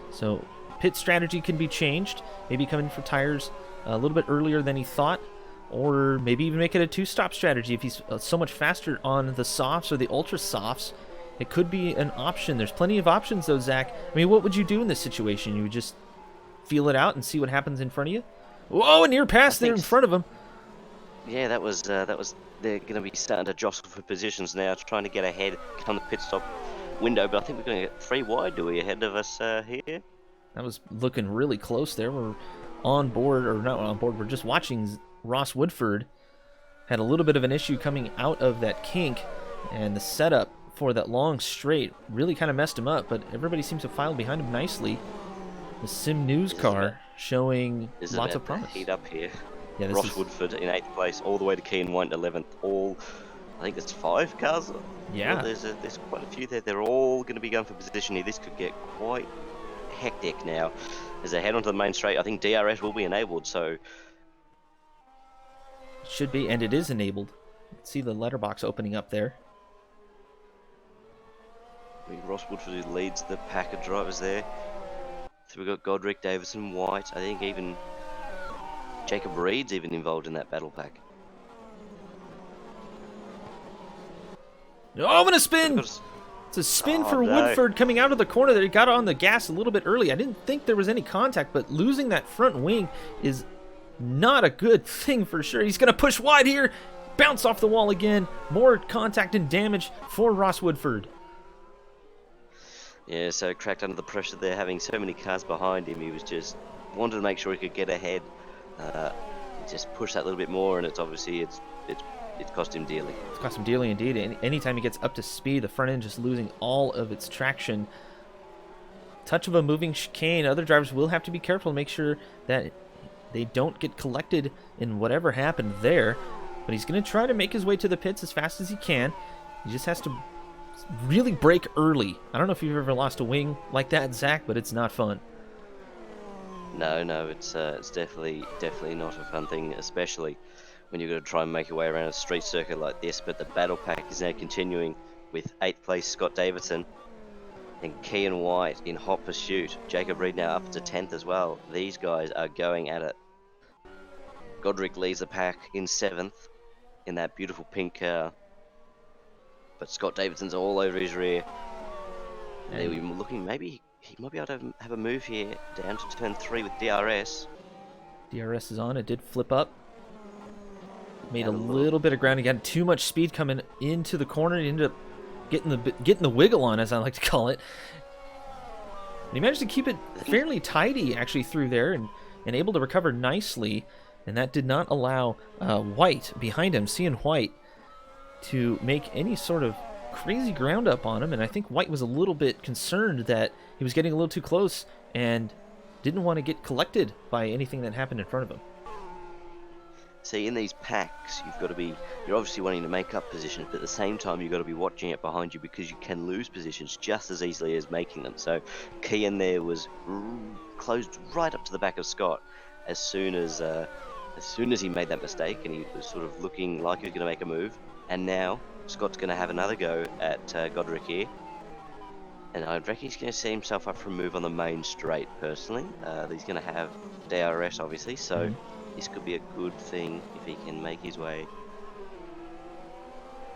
so pit strategy can be changed, maybe coming for tires a little bit earlier than he thought, or maybe even make it a 2-stop strategy if he's so much faster on the softs or the ultra softs. It could be an option. There's plenty of options though, Zach. I mean, what would you do in this situation? You would just feel it out and see what happens in front of you? Whoa, a near pass there in front of him. Yeah, that was they're going to be starting to jostle for positions now, trying to get ahead on the pit stop window, but I think we're going to get 3 wide, do we, ahead of us here? That was looking really close there. We're on board, or not on board, we're just watching Ross Woodford. Had a little bit of an issue coming out of that kink, and the setup for that long straight really kind of messed him up, but everybody seems to file behind him nicely. The Sim News car showing lots of promise. Heat up here. Yeah, Ross Woodford in 8th place, all the way to Keane White in 11th. All, I think it's 5 cars. Yeah. Well, there's quite a few there. They're all going to be going for position here. This could get quite hectic now. As they head onto the main straight, I think DRS will be enabled, so... Should be, and it is enabled. See the letterbox opening up there. Ross Woodford who leads the pack of drivers there. So we've got Godric, Davison, White. I think even Jacob Reed's even involved in that battle pack. Oh, I'm going to spin! It's a spin for Woodford coming out of the corner there. He got on the gas a little bit early. I didn't think there was any contact, but losing that front wing is not a good thing for sure. He's going to push wide here. Bounce off the wall again. More contact and damage for Ross Woodford. Yeah, so cracked under the pressure there, having so many cars behind him. He was just wanted to make sure he could get ahead. Just push that little bit more, and it's obviously it's cost him dearly. It's cost him dearly indeed. Anytime he gets up to speed, the front end just losing all of its traction. Touch of a moving chicane. Other drivers will have to be careful to make sure that they don't get collected in whatever happened there. But he's going to try to make his way to the pits as fast as he can. He just has to really brake early. I don't know if you've ever lost a wing like that, Zach, but it's not fun. No, it's definitely not a fun thing, especially when you're going to try and make your way around a street circuit like this. But the battle pack is now continuing with 8th place Scott Davidson and Kean White in hot pursuit. Jacob Reed now up to 10th as well. These guys are going at it. Godric leads the pack in 7th in that beautiful pink car. But Scott Davidson's all over his rear. And they were looking, maybe he might be able to have a move here down to turn 3 with DRS. DRS is on. It did flip up. Made a little bit of ground. He got too much speed coming into the corner. He ended up getting the wiggle on, as I like to call it. And he managed to keep it fairly tidy, actually, through there, and able to recover nicely. And that did not allow White behind him, seeing White, to make any sort of crazy ground up on him. And I think White was a little bit concerned that he was getting a little too close and didn't want to get collected by anything that happened in front of him. See, in these packs, you're obviously wanting to make up positions, but at the same time, you've got to be watching it behind you because you can lose positions just as easily as making them. So, Kian there was closed right up to the back of Scott as soon as he made that mistake, and he was sort of looking like he was going to make a move. And now Scott's going to have another go at Godric here. And I reckon he's going to set himself up for a move on the main straight, personally. He's going to have DRS, obviously, so this could be a good thing if he can make his way.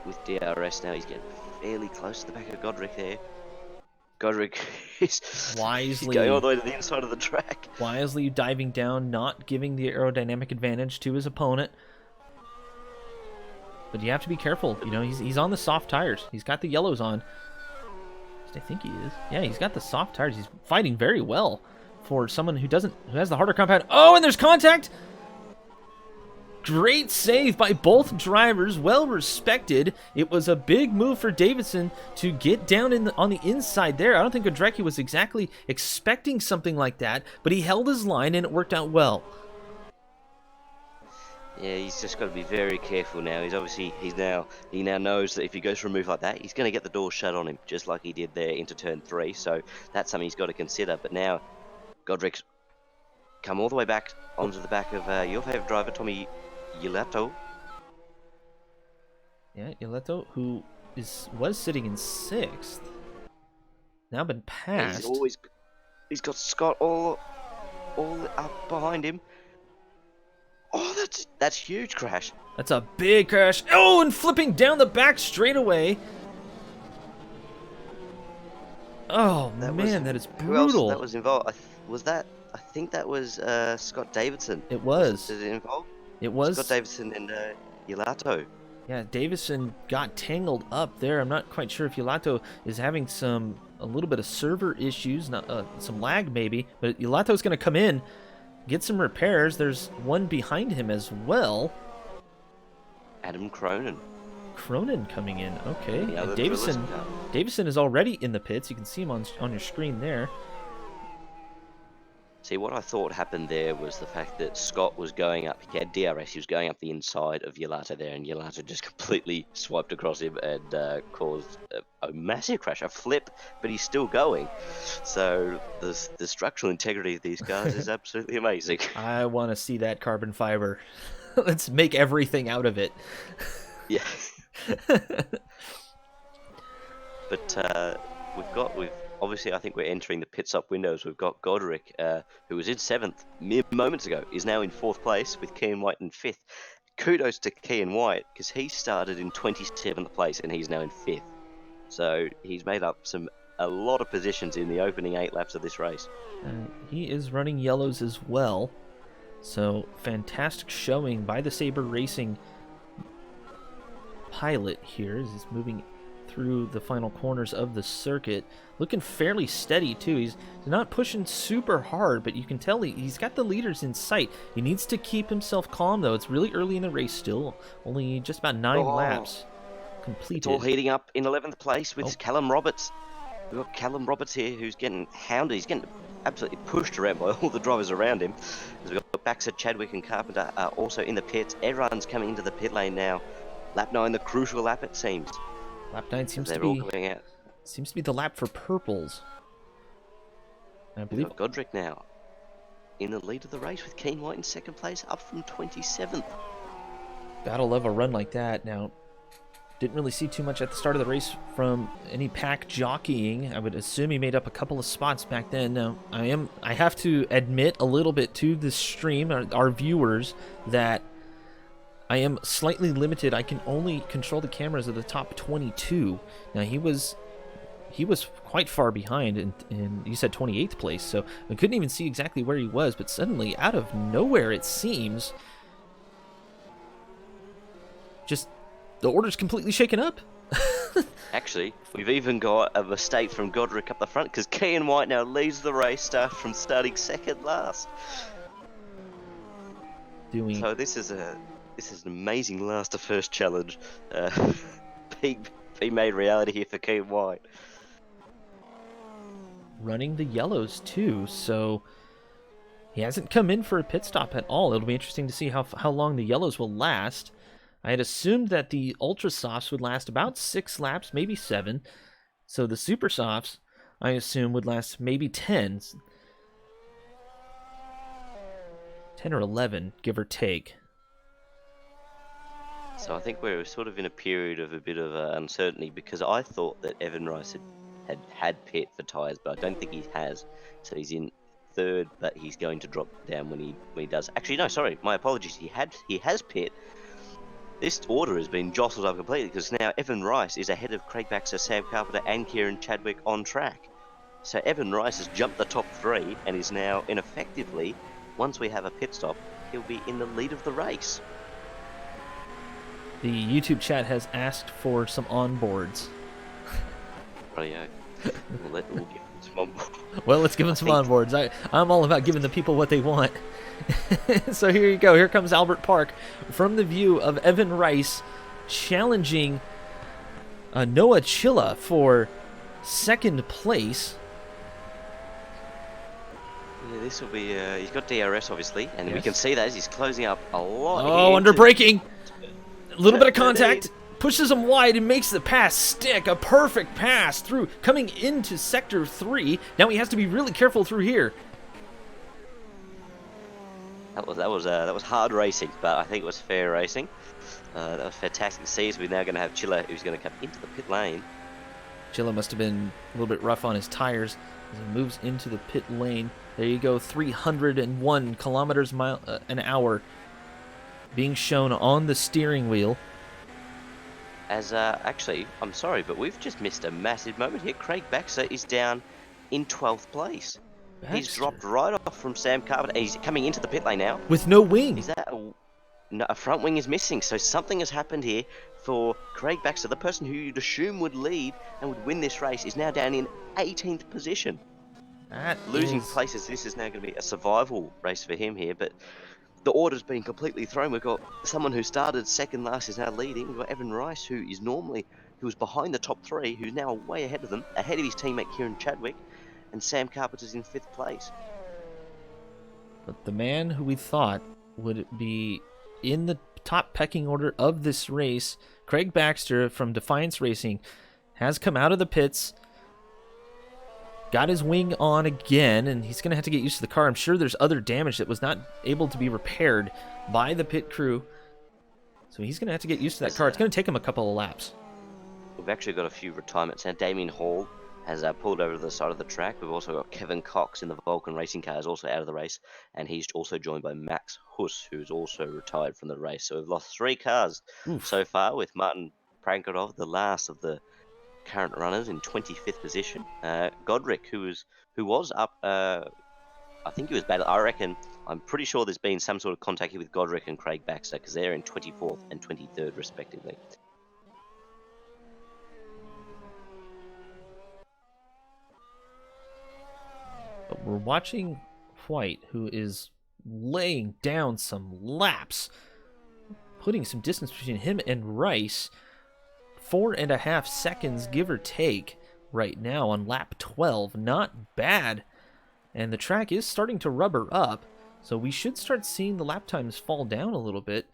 With DRS now, he's getting fairly close to the back of Godric there. Godric is Wisely going all the way to the inside of the track. Wisely diving down, not giving the aerodynamic advantage to his opponent. But you have to be careful. You know, he's on the soft tires. He's got the yellows on. I think he is. Yeah, he's got the soft tires. He's fighting very well for someone who has the harder compound. Oh, and there's contact. Great save by both drivers. Well respected. It was a big move for Davidson to get down on the inside there. I don't think Godrecki was exactly expecting something like that, but he held his line and it worked out well. Yeah, he's just got to be very careful now. He now knows that if he goes for a move like that, he's going to get the door shut on him, just like he did there into turn 3. So that's something he's got to consider. But now, Godric's come all the way back onto the back of your favourite driver, Tommy Yulato. Yeah, Yulato, who was sitting in 6th, now been passed. He's got Scott all up behind him. Oh, that's huge crash. That's a big crash. Oh, and flipping down the back straightaway. Oh, man, that is brutal. Who else that was involved? I think that was Scott Davidson. It was. Did it involve? It was. Scott Davidson and Yulato. Yeah, Davidson got tangled up there. I'm not quite sure if Yulato is having a little bit of server issues, some lag maybe, but Yulato's going to come in, get some repairs. There's one behind him as well. Adam Cronin. Cronin coming in. Okay. Yeah, Davison is already in the pits. You can see him on your screen there. See, what I thought happened there was the fact that Scott was going up. He had DRS. He was going up the inside of Yulato there, and Yulato just completely swiped across him and caused a massive crash, a flip, but he's still going. So the structural integrity of these cars is absolutely amazing. I want to see that carbon fiber. Let's make everything out of it. Yeah. But we've obviously, I think we're entering the pit stop windows. We've got Godric, who was in 7th mere moments ago, is now in 4th place with Kian White in 5th. Kudos to Kian White, because he started in 27th place and he's now in 5th. So he's made up a lot of positions in the opening 8 laps of this race. He is running yellows as well. So fantastic showing by the Sabre Racing pilot here as he's moving through the final corners of the circuit. Looking fairly steady too. He's not pushing super hard, but you can tell he's got the leaders in sight. He needs to keep himself calm though. It's really early in the race still. Only just about 9 laps completed. It's all heating up in 11th place with Callum Roberts. We've got Callum Roberts here who's getting hounded. He's getting absolutely pushed around by all the drivers around him. We've got Baxter, Chadwick and Carpenter are also in the pits. Everyone's coming into the pit lane now. Lap 9, the crucial lap it seems. Lap 9 seems to be the lap for purples. I believe we've got Godric now in the lead of the race with Kian White in 2nd place, up from 27th. Gotta love a run like that. Now, didn't really see too much at the start of the race from any pack jockeying. I would assume he made up a couple of spots back then. Now, I have to admit a little bit to the stream, our viewers, that I am slightly limited. I can only control the cameras of the top 22. Now he was quite far behind, and you said 28th place, so I couldn't even see exactly where he was. But suddenly, out of nowhere, it seems, just the order's completely shaken up. Actually, we've even got a mistake from Godric up the front because Kian White now leads the race from starting 2nd last. So this is an amazing last to first challenge being made reality here for Kian White. Running the yellows too, so He hasn't come in for a pit stop at all. It'll be interesting to see how long the yellows will last. I had assumed that the ultra softs would last about 6 laps, maybe 7. So the super softs, I assume, would last maybe 10. 10 or 11, give or take. So I think we're sort of in a period of a bit of uncertainty, because I thought that Evan Rice had pit for tyres, but I don't think he has. So he's in third, but he's going to drop down when he does. Actually, no, sorry, my apologies. He has pit. This order has been jostled up completely, because now Evan Rice is ahead of Craig Baxter, Sam Carpenter, and Kieran Chadwick on track. So Evan Rice has jumped the top 3 and is now, ineffectively, once we have a pit stop, he'll be in the lead of the race. The YouTube chat has asked for some onboards. Rightio. We'll give them some onboards. Well, let's give them some onboards. I'm all about giving the people what they want. So here you go. Here comes Albert Park from the view of Evan Rice challenging Noah Chilla for second place. Yeah, this will be. He's got DRS obviously, and we can see that as he's closing up a lot. Oh, under braking. A little bit of contact. Pushes him wide and makes the pass stick. A perfect pass through, coming into sector 3. Now he has to be really careful through here. That was hard racing, but I think it was fair racing. That was fantastic to see. As we're now going to have Chilla, who's going to come into the pit lane. Chilla must have been a little bit rough on his tires as he moves into the pit lane. There you go, 301 kilometers an hour being shown on the steering wheel. As actually, I'm sorry, but we've just missed a massive moment here. Craig Baxter is down in 12th place. Baxter. He's dropped right off from Sam Carpenter. He's coming into the pit lane now. With no wing. Is that a front wing is missing? So something has happened here for Craig Baxter, the person who you'd assume would lead and would win this race, is now down in 18th position. Losing places. This is now going to be a survival race for him here, but the order's been completely thrown. We've got someone who started second last is now leading. We've got Evan Rice, who was behind the top 3, who's now way ahead of them, ahead of his teammate Kieran Chadwick, and Sam Carpenter's in 5th place. But the man who we thought would be in the top pecking order of this race, Craig Baxter from Defiance Racing, has come out of the pits, got his wing on again, and he's going to have to get used to the car. I'm sure there's other damage that was not able to be repaired by the pit crew. So he's going to have to get used to that car. It's going to take him a couple of laps. We've actually got a few retirements now. Damien Hall has pulled over to the side of the track. We've also got Kevin Cox in the Vulcan Racing car, is also out of the race. And he's also joined by Max Huss, who's also retired from the race. So we've lost 3 cars so far, with Martin Prankerov, the last of the current runners, in 25th position. Godric, who was up, I think he was bad. I'm pretty sure there's been some sort of contact here with Godric and Craig Baxter, because they're in 24th and 23rd respectively. But we're watching White, who is laying down some laps, putting some distance between him and Rice. 4.5 seconds, give or take, right now on lap 12. Not bad. And the track is starting to rubber up, so we should start seeing the lap times fall down a little bit.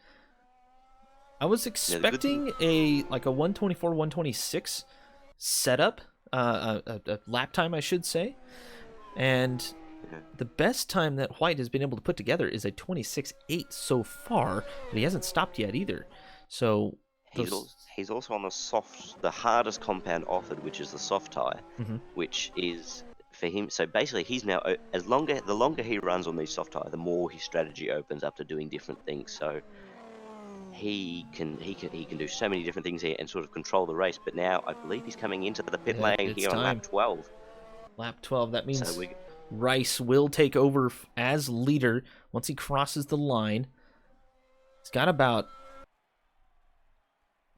I was expecting a 124, 126 setup, a lap time, I should say. And the best time that White has been able to put together is a 26.8 so far, but he hasn't stopped yet either. So he's also on the hardest compound offered, which is the soft tire, which is for him. So basically, he's now the longer he runs on these soft tire, the more his strategy opens up to doing different things. So he can do so many different things here and sort of control the race. But now I believe he's coming into the pit lane here on lap 12. Lap 12. That means Rice will take over as leader once he crosses the line. He's got about,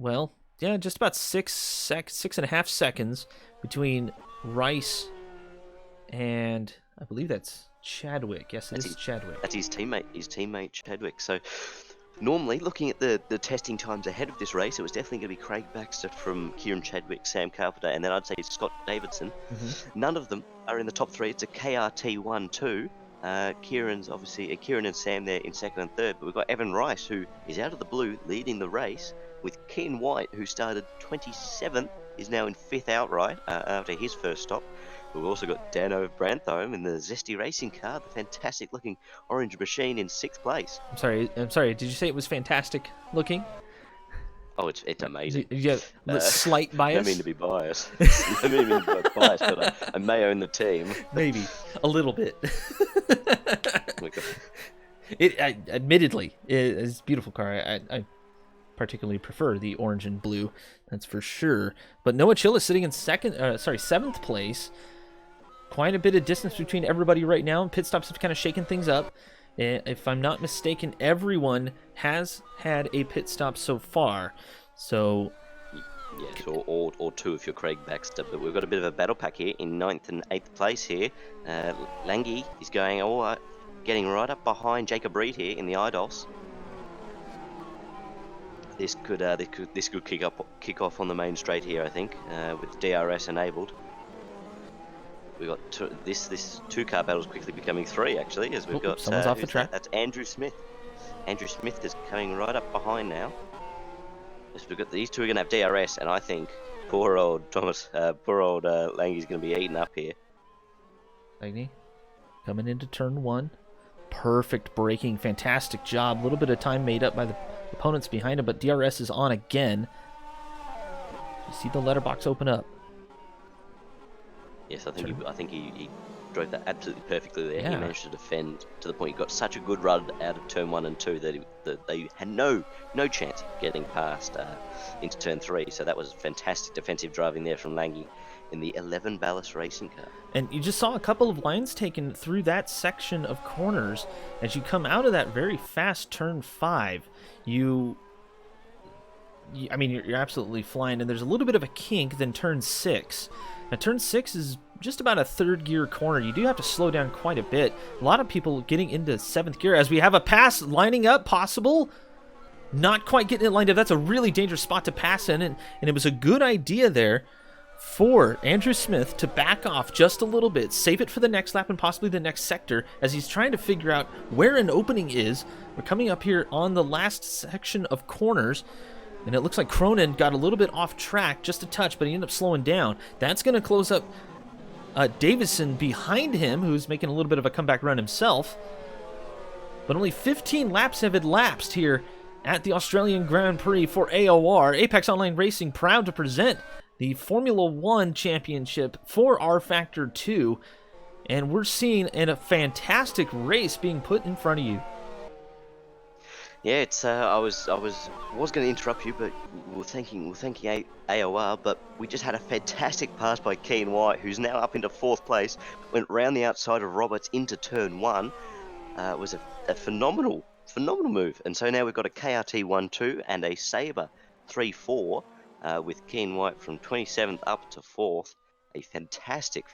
just about 6.5 seconds between Rice and I believe that's Chadwick. Yes, it is Chadwick. That's his teammate Chadwick. So normally, looking at the testing times ahead of this race, it was definitely going to be Craig Baxter from Kieran Chadwick, Sam Carpenter, and then I'd say Scott Davidson. None of them are in the top 3. It's a KRT 1-2. Kieran's obviously Kieran and Sam there in second and third, but we've got Evan Rice, who is out of the blue leading the race, with Ken White, who started 27th, is now in fifth outright after his first stop. We've also got Dano Branthome in the Zesty Racing car, the fantastic looking orange machine, in sixth place. I'm sorry. Did you say it was fantastic looking? Oh, it's amazing. Yeah, slight bias. I don't mean to be biased. I don't mean to be biased, but I may own the team. Maybe a little bit. Admittedly, it's a beautiful car. I particularly prefer the orange and blue. That's for sure. But Noah Chill is sitting in seventh place. Quite a bit of distance between everybody right now. Pit stops have kind of shaken things up. If I'm not mistaken, everyone has had a pit stop so far. So, yes, or two if you're Craig Baxter. But we've got a bit of a battle pack here in 9th and 8th place here. Lange is going getting right up behind Jacob Reed here in the IDOS. This could kick off on the main straight here, I think, with DRS enabled. We got this two-car battle is quickly becoming three, actually, as we've got someone's off the track. That's Andrew Smith. Andrew Smith is coming right up behind now. As we've got these two are going to have DRS, and I think poor old Lange's going to be eaten up here. Lange coming into turn one. Perfect braking, fantastic job. A little bit of time made up by the opponents behind him, but DRS is on again. You see the letterbox open up. Yes, I think he drove that absolutely perfectly there. Yeah. He managed to defend to the point he got such a good run out of turn 1 and 2 that they had no chance of getting past into turn 3. So that was fantastic defensive driving there from Lange in the 11 ballast racing car. And you just saw a couple of lines taken through that section of corners. As you come out of that very fast turn 5, you're absolutely flying, and there's a little bit of a kink than turn 6. Now, turn 6 is just about a third gear corner. You do have to slow down quite a bit. A lot of people getting into 7th gear as we have a pass lining up, possible. Not quite getting it lined up. That's a really dangerous spot to pass in, and it was a good idea there for Andrew Smith to back off just a little bit, save it for the next lap and possibly the next sector as he's trying to figure out where an opening is. We're coming up here on the last section of corners. And it looks like Cronin got a little bit off track, just a touch, but he ended up slowing down. That's going to close up Davison behind him, who's making a little bit of a comeback run himself. But only 15 laps have elapsed here at the Australian Grand Prix for AOR. Apex Online Racing proud to present the Formula One Championship for rFactor 2. And we're seeing a fantastic race being put in front of you. Yeah, it's I was going to interrupt you, but we're thanking AOR, but we just had a fantastic pass by Ken White, who's now up into 4th place. Went round the outside of Roberts into turn 1. It was a phenomenal move, and so now we've got a KRT 1-2 and a Sabre 3-4 with Ken White from 27th up to 4th. A fantastic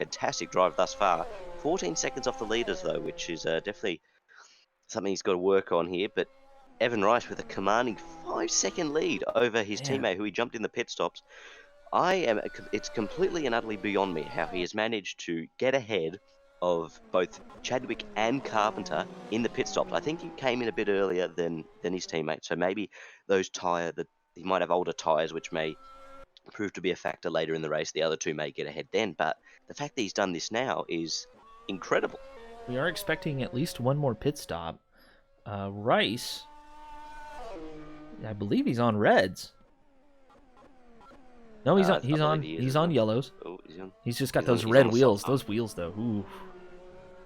drive thus far. 14 seconds off the leaders though, which is definitely something he's got to work on here, but Evan Rice with a commanding 5-second lead over his teammate who he jumped in the pit stops. It's completely and utterly beyond me how he has managed to get ahead of both Chadwick and Carpenter in the pit stops. I think he came in a bit earlier than his teammate, so maybe those he might have older tyres, which may prove to be a factor later in the race. The other two may get ahead then, but the fact that he's done this now is incredible. We are expecting at least one more pit stop. Rice, I believe he's on reds. No, he's on yellows. Oh, he's just got those red wheels. Those wheels, though. Ooh.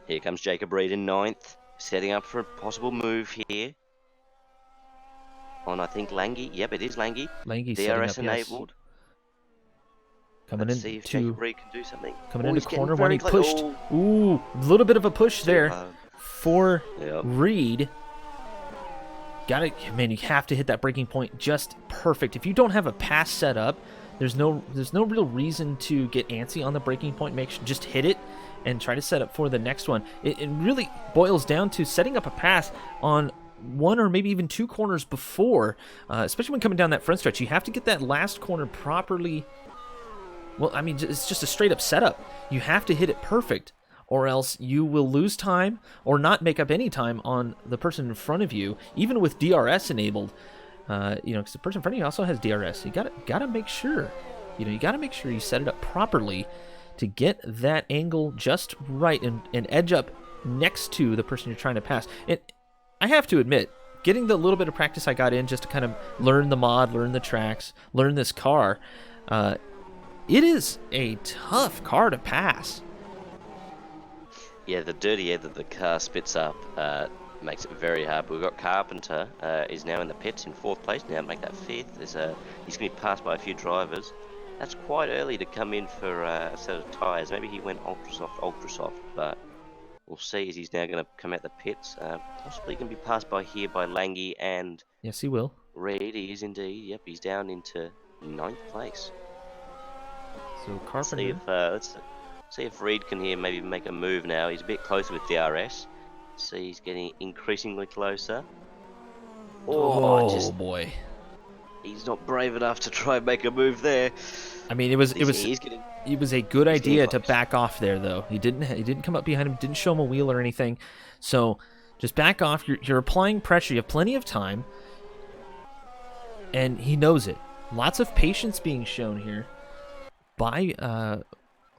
Here comes Jacob Reed in 9th, setting up for a possible move here. On, I think, Lange. Yep, it is Lange. Lange DRS enabled. Coming Let's see if Jacob Reed can do something. Coming into corner one, he pushed. Ooh, a little bit of a push there for Reed. Got it, man. You have to hit that braking point just perfect. If you don't have a pass set up, there's no real reason to get antsy on the braking point. Just hit it and try to set up for the next one. It really boils down to setting up a pass on one or maybe even 2 corners before, especially when coming down that front stretch. You have to get that last corner properly. Well, I mean, it's just a straight up setup. You have to hit it perfect. or else you will lose time or not make up any time on the person in front of you, even with DRS enabled. Because the person in front of you also has DRS. You gotta make sure, you gotta make sure you set it up properly to get that angle just right and edge up next to the person you're trying to pass. And I have to admit, getting the little bit of practice I got in just to kind of learn the mod, learn the tracks, learn this car, it is a tough car to pass. Yeah, the dirty air that the car spits up makes it very hard. But we've got Carpenter is now in the pits in 4th place. Now to make that 5th. He's going to be passed by a few drivers. That's quite early to come in for a set of tyres. Maybe he went ultra soft, but we'll see as he's now going to come out the pits. Possibly going to be passed by Lange and Yes, he will. Reed. He is indeed. Yep, he's down into 9th place. So Carpenter. Let's see if Reed can here maybe make a move now. He's a bit closer with DRS. See, he's getting increasingly closer. Oh boy. He's not brave enough to try and make a move there. I mean, it was a good idea to back off there, though. He didn't come up behind him, didn't show him a wheel or anything. So just back off. You're applying pressure. You have plenty of time, and he knows it. Lots of patience being shown here by.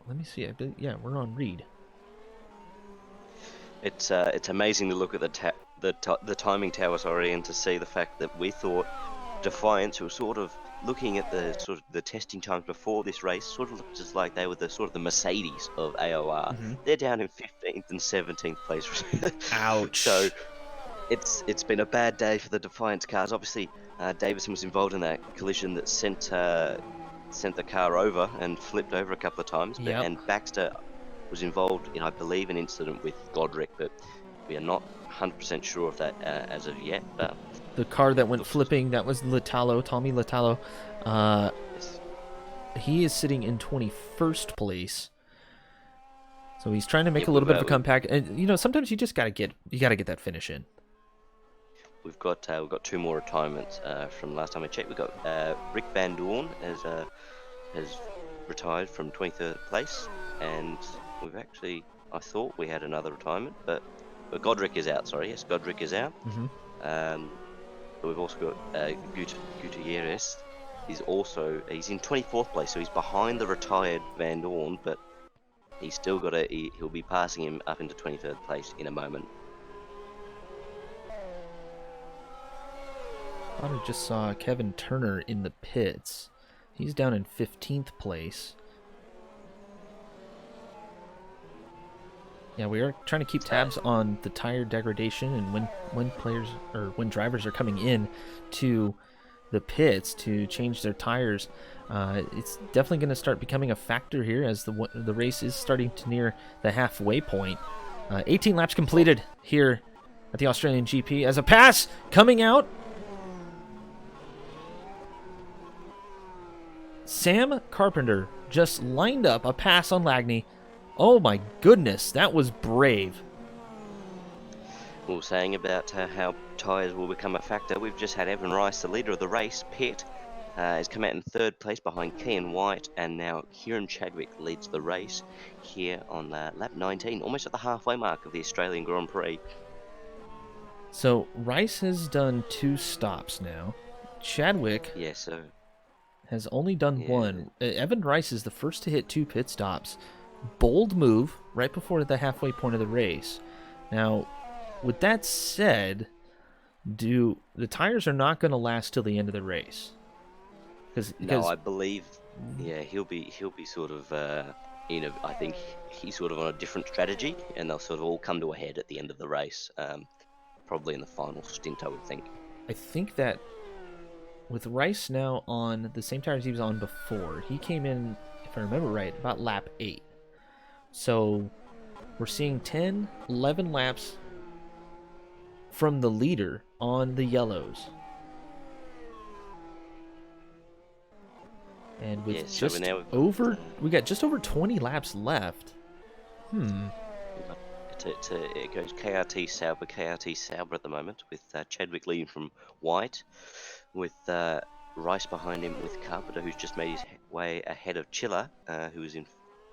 Let me see. Yeah, we're on Reed. It's amazing to look at the timing tower, and to see the fact that we thought Defiance, who was sort of looking at the testing times before this race, sort of looked just like they were the Mercedes of AOR. Mm-hmm. They're down in 15th and 17th place. Ouch. So it's been a bad day for the Defiance cars. Obviously, Davison was involved in that collision that sent the car over and flipped over a couple of times. Yep. And Baxter was involved in, I believe, an incident with Godric, but we are not 100% sure of that as of yet. The car that went flipping, that was Tommy Latalo. Yes. He is sitting in 21st place. So he's trying to make a little bit of a comeback. And sometimes you just gotta get that finish in. We've got 2 more retirements from last time I checked. We've got Rick Van Dorn has retired from 23rd place, and we've actually, I thought we had another retirement, but Godric is out. Sorry, yes, Godric is out. Mm-hmm. But we've also got Gutierrez. He's in 24th place, so he's behind the retired Van Dorn, but he's still he'll be passing him up into 23rd place in a moment. I just saw Kevin Turner in the pits. He's down in 15th place. Yeah, we are trying to keep tabs on the tire degradation and when drivers are coming in to the pits to change their tires. It's definitely going to start becoming a factor here as the race is starting to near the halfway point. 18 laps completed here at the Australian GP as a pass coming out. Sam Carpenter just lined up a pass on Lange. Oh my goodness, that was brave. We were saying about how tyres will become a factor. We've just had Evan Rice, the leader of the race, pit. Has come out in 3rd place behind Kean White, and now Kieran Chadwick leads the race here on lap 19, almost at the halfway mark of the Australian Grand Prix. So Rice has done 2 stops now. Chadwick has only done 1. Evan Rice is the first to hit 2 pit stops. Bold move right before the halfway point of the race. Now, with that said, the tires are not going to last till the end of the race? No, I believe, he'll be sort of, I think he's sort of on a different strategy, and they'll sort of all come to a head at the end of the race, probably in the final stint, I would think. I think that with Rice now on the same tires he was on before, he came in, if I remember right, about lap 8. So we're seeing 10, 11 laps from the leader on the yellows. And with we got just over 20 laps left. It goes KRT Sauber at the moment, with Chadwick leading from White, with Rice behind him, with Carpenter, who's just made his way ahead of Chiller, who is in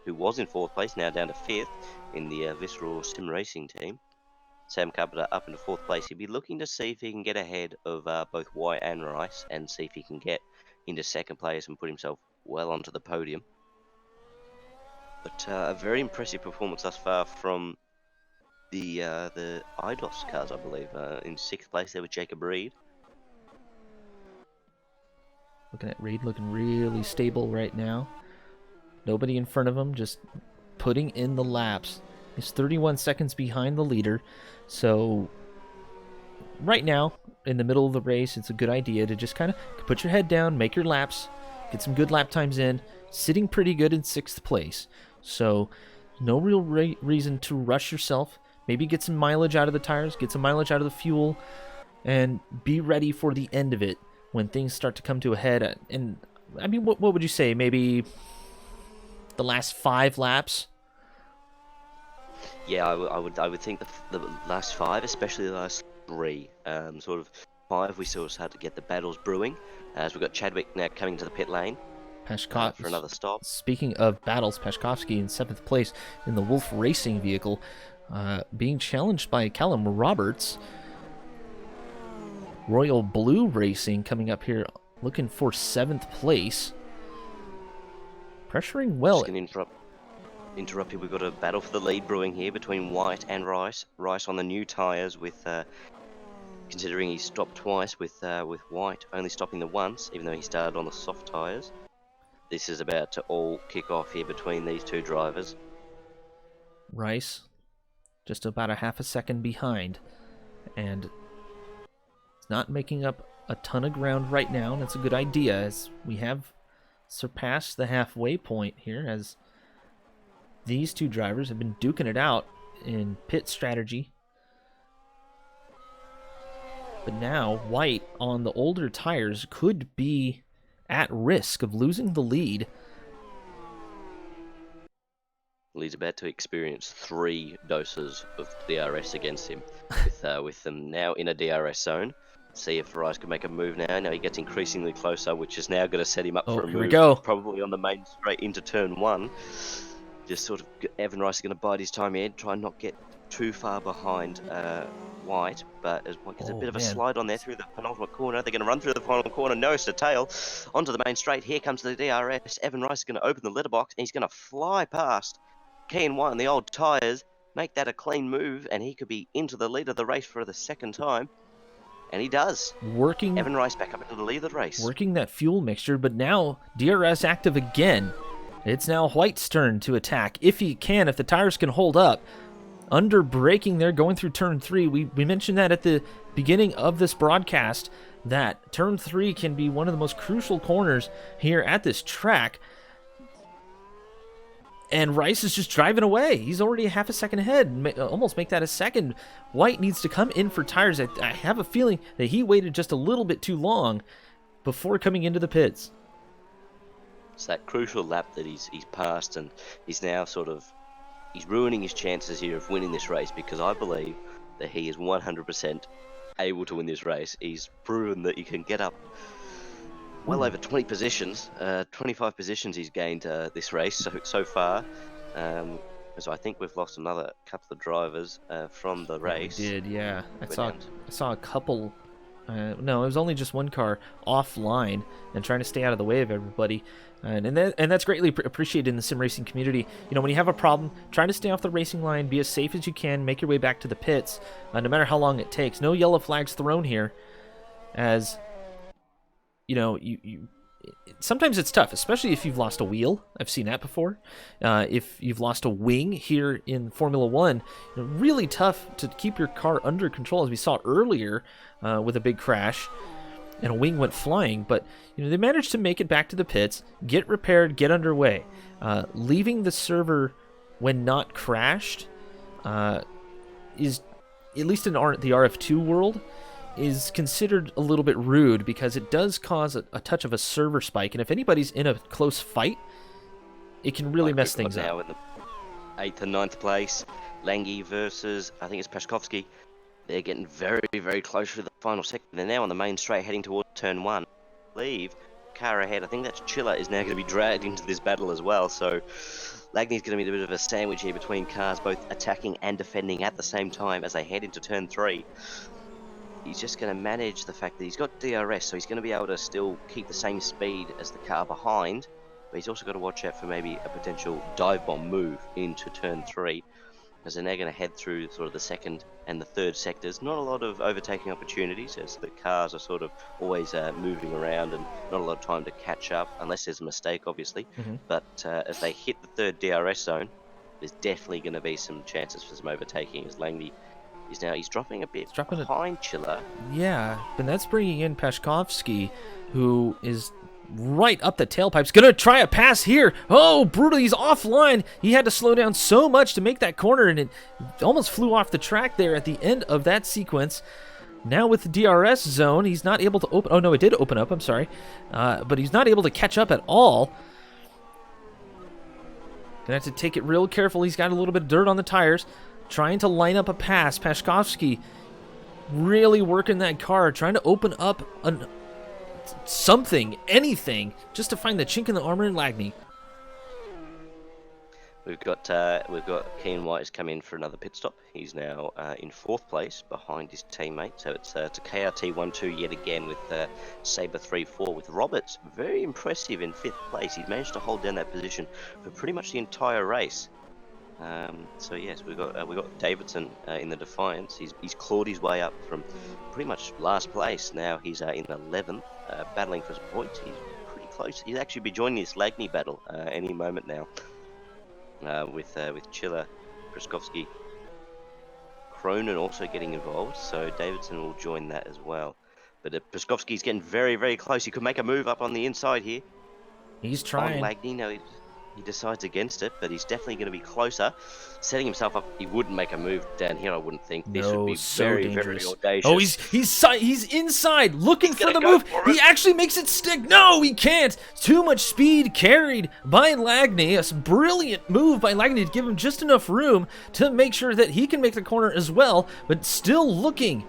who was in 4th place, now down to 5th in the Visceral Sim Racing team. Sam Carpenter up into 4th place. He'll be looking to see if he can get ahead of both White and Rice, and see if he can get into 2nd place and put himself well onto the podium. But a very impressive performance thus far from the IDOS cars, I believe. In 6th place there was Jacob Reed. Looking at Reed, looking really stable right now. Nobody in front of him, just putting in the laps. He's 31 seconds behind the leader. So right now, in the middle of the race, it's a good idea to just kind of put your head down, make your laps, get some good lap times in. Sitting pretty good in 6th place. So no real reason to rush yourself. Maybe get some mileage out of the tires, get some mileage out of the fuel, and be ready for the end of it when things start to come to a head. And I mean, what would you say? Maybe the last 5 laps? Yeah, I would think the last 5, especially the last 3, sort of 5, we sort of had to get the battles brewing, as we've got Chadwick now coming to the pit lane for another stop. Speaking of battles, Pashkovsky in 7th place in the Wolf Racing vehicle, being challenged by Callum Roberts. Royal Blue Racing coming up here, looking for 7th place. Pressuring well. Just going to interrupt you. We've got a battle for the lead brewing here between White and Rice. Rice on the new tyres, with considering he stopped twice, with White only stopping the once, even though he started on the soft tyres. This is about to all kick off here between these two drivers. Rice just about a half a second behind, and it's not making up a ton of ground right now, and that's a good idea, as we have surpassed the halfway point here, as these two drivers have been duking it out in pit strategy. But now White on the older tires could be at risk of losing the lead. He's about to experience 3 doses of DRS against him, with them now in a DRS zone. See if Rice can make a move now. Now he gets increasingly closer, which is now going to set him up for a move. Here we go. Probably on the main straight into turn 1. Just sort of, Evan Rice is going to bide his time here, try and not get too far behind White, but as White gets a bit of a slide on there through the penultimate corner, they're going to run through the final corner, nose to tail, onto the main straight. Here comes the DRS. Evan Rice is going to open the letterbox, and he's going to fly past Keen White and the old tyres, make that a clean move, and he could be into the lead of the race for the 2nd time. And he does. Evan Rice back up into the lead of the race. Working that fuel mixture, but now DRS active again. It's now White's turn to attack, if he can, if the tires can hold up. Under braking there, going through turn 3. We mentioned that at the beginning of this broadcast, that turn 3 can be one of the most crucial corners here at this track. And Rice is just driving away. He's already a half a second ahead. Almost make that a second. White needs to come in for tires. I have a feeling that he waited just a little bit too long before coming into the pits. It's that crucial lap that he's passed, and he's now he's ruining his chances here of winning this race, because I believe that he is 100% able to win this race. He's proven that he can get up well over 20 positions, 25 positions he's gained this race so far. So I think we've lost another couple of drivers from the race. We did, yeah. I saw a couple. No, it was only just one car offline and trying to stay out of the way of everybody. And that's greatly appreciated in the sim racing community. You know, when you have a problem, try to stay off the racing line, be as safe as you can, make your way back to the pits, no matter how long it takes. No yellow flags thrown here, as you know, sometimes it's tough, especially if you've lost a wheel. I've seen that before. If you've lost a wing here in Formula One, really tough to keep your car under control, as we saw earlier with a big crash, and a wing went flying. But they managed to make it back to the pits, get repaired, get underway. Leaving the server when not crashed is, at least in the RF2 world, is considered a little bit rude, because it does cause a touch of a server spike, and if anybody's in a close fight, it can really mess things up. Now in the 8th and 9th place, Lange versus, I think it's Pashkovsky. They're getting very, very close to the final sector. They're now on the main straight, heading towards turn 1. I believe car ahead. I think that's Chiller is now going to be dragged into this battle as well. So Lagny's going to be a bit of a sandwich here between cars, both attacking and defending at the same time as they head into turn 3. He's just going to manage the fact that he's got DRS, so he's going to be able to still keep the same speed as the car behind, but he's also got to watch out for maybe a potential dive bomb move into turn 3, as they're now going to head through sort of the second and the third sectors. Not a lot of overtaking opportunities, as the cars are sort of always moving around and not a lot of time to catch up, unless there's a mistake, obviously. But as they hit the third DRS zone, there's definitely going to be some chances for some overtaking, as Langley he's dropping a bit behind Chiller. Yeah, but that's bringing in Pashkovsky, who is right up the tailpipes. Gonna try a pass here. Oh, brutal. He's offline. He had to slow down so much to make that corner, and it almost flew off the track there at the end of that sequence. Now with the DRS zone, he's not able to open. Oh, no, it did open up. I'm sorry. But he's not able to catch up at all. Gonna have to take it real careful. He's got a little bit of dirt on the tires. Trying to line up a pass. Pashkovsky really working that car, trying to open up something, anything, just to find the chink in the armor in Lagny. We've got Kean White has come in for another pit stop. He's now in 4th place behind his teammate. So it's a KRT 1-2 yet again with Sabre 3-4 with Roberts. Very impressive in 5th place. He's managed to hold down that position for pretty much the entire race. So yes, we've got Davidson in the Defiance. He's clawed his way up from pretty much last place. Now he's in 11th, battling for some points. He's pretty close. He'll actually be joining this Lagny battle any moment now. With Chiller, Praskovsky, Cronin also getting involved, so Davidson will join that as well. But Praskovsky's getting very, very close. He could make a move up on the inside here. He's trying. On Lagny, no, he decides against it, but he's definitely going to be closer, setting himself up. He wouldn't make a move down here, I wouldn't think. This would be so very, dangerous. very audacious. Oh, he's inside, looking for the move. He actually makes it stick. No, he can't. Too much speed carried by Lagny. A brilliant move by Lagny to give him just enough room to make sure that he can make the corner as well, but still looking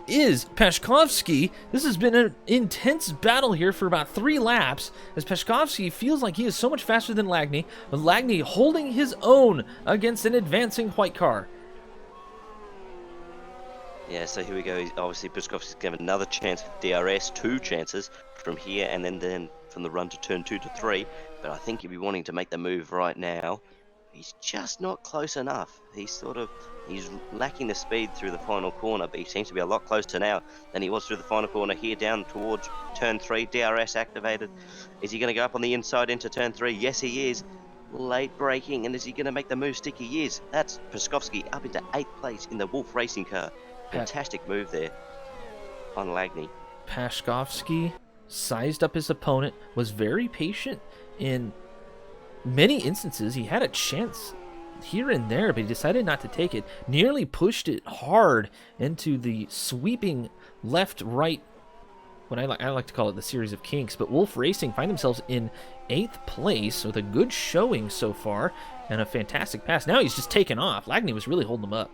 is Pashkovsky. This has been an intense battle here for about 3 laps, as Pashkovsky feels like he is so much faster than Lagny, but Lagny holding his own against an advancing white car. Yeah, so here we go. Obviously, Pashkovsky's going to have another chance with DRS, 2 chances from here, and then from the run to turn 2 to 3. But I think he'll be wanting to make the move right now. He's just not close enough. He's lacking the speed through the final corner, but he seems to be a lot closer now than he was through the final corner here down towards turn 3. DRS activated. Is he going to go up on the inside into turn 3? Yes, he is. Late braking, and is he going to make the move stick? He is. That's Praskovsky up into 8th place in the Wolf racing car. Fantastic move there on Lagny. Pashkovsky sized up his opponent, was very patient in many instances. He had a chance here and there, but he decided not to take it. Nearly pushed it hard into the sweeping left-right, what I like to call it the series of kinks. But Wolf Racing find themselves in 8th place with a good showing so far and a fantastic pass. Now he's just taken off. Lagny was really holding him up.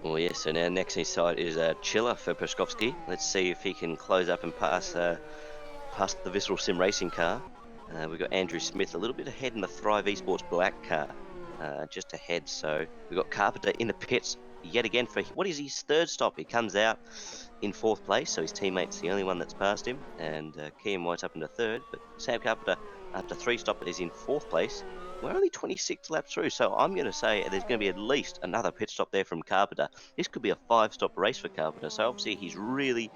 Well, yeah, so now next in sight is Chiller for Pashkovsky. Let's see if he can close up and pass the Visceral Sim racing car. We've got Andrew Smith a little bit ahead in the Thrive Esports black car, just ahead. So we've got Carpenter in the pits yet again for what is his 3rd stop. He comes out in 4th place, so his teammate's the only one that's passed him, and Kean White's up into 3rd. But Sam Carpenter, after 3 stops, is in 4th place. We're only 26 laps through, so I'm going to say there's going to be at least another pit stop there from Carpenter. This could be a 5-stop race for Carpenter, so obviously he's really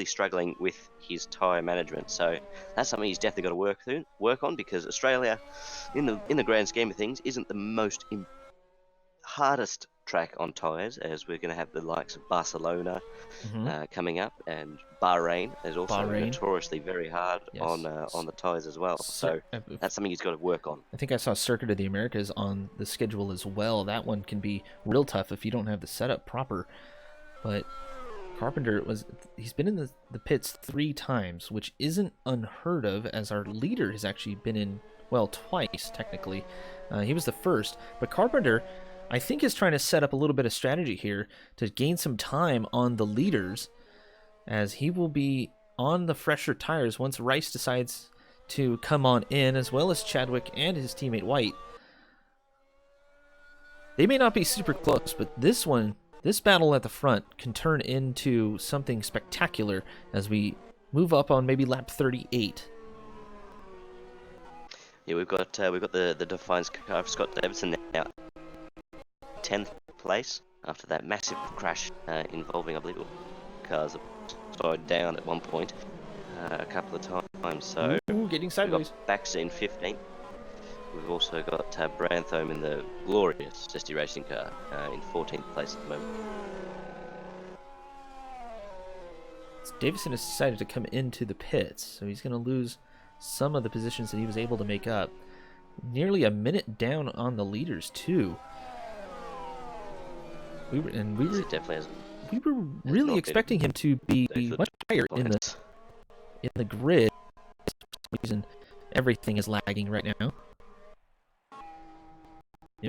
struggling with his tyre management. So that's something he's definitely got to work on, because Australia, in the grand scheme of things, isn't the most hardest track on tyres, as we're going to have the likes of Barcelona coming up, and Bahrain is also notoriously very hard on the tyres as well. So that's something he's got to work on. I think I saw Circuit of the Americas on the schedule as well. That one can be real tough if you don't have the setup proper. But Carpenter he's been in the pits 3 times, which isn't unheard of, as our leader has actually been in, well, twice technically. He was the first, but Carpenter, I think, is trying to set up a little bit of strategy here to gain some time on the leaders, as he will be on the fresher tires once Rice decides to come on in, as well as Chadwick and his teammate White. They may not be super close, but this battle at the front can turn into something spectacular as we move up on maybe lap 38. Yeah, we've got the Defiance car of Scott Davidson now 10th place after that massive crash involving, I believe, cars that slowed down at one point a couple of times. So Getting we've sideways. got Baxter in 15th. We've also got Branthome in the glorious Zesty Racing car in 14th place at the moment. Davison has decided to come into the pits, so he's going to lose some of the positions that he was able to make up. Nearly a minute down on the leaders too. We were really expecting him to be much higher in the grid. For some reason, everything is lagging right now.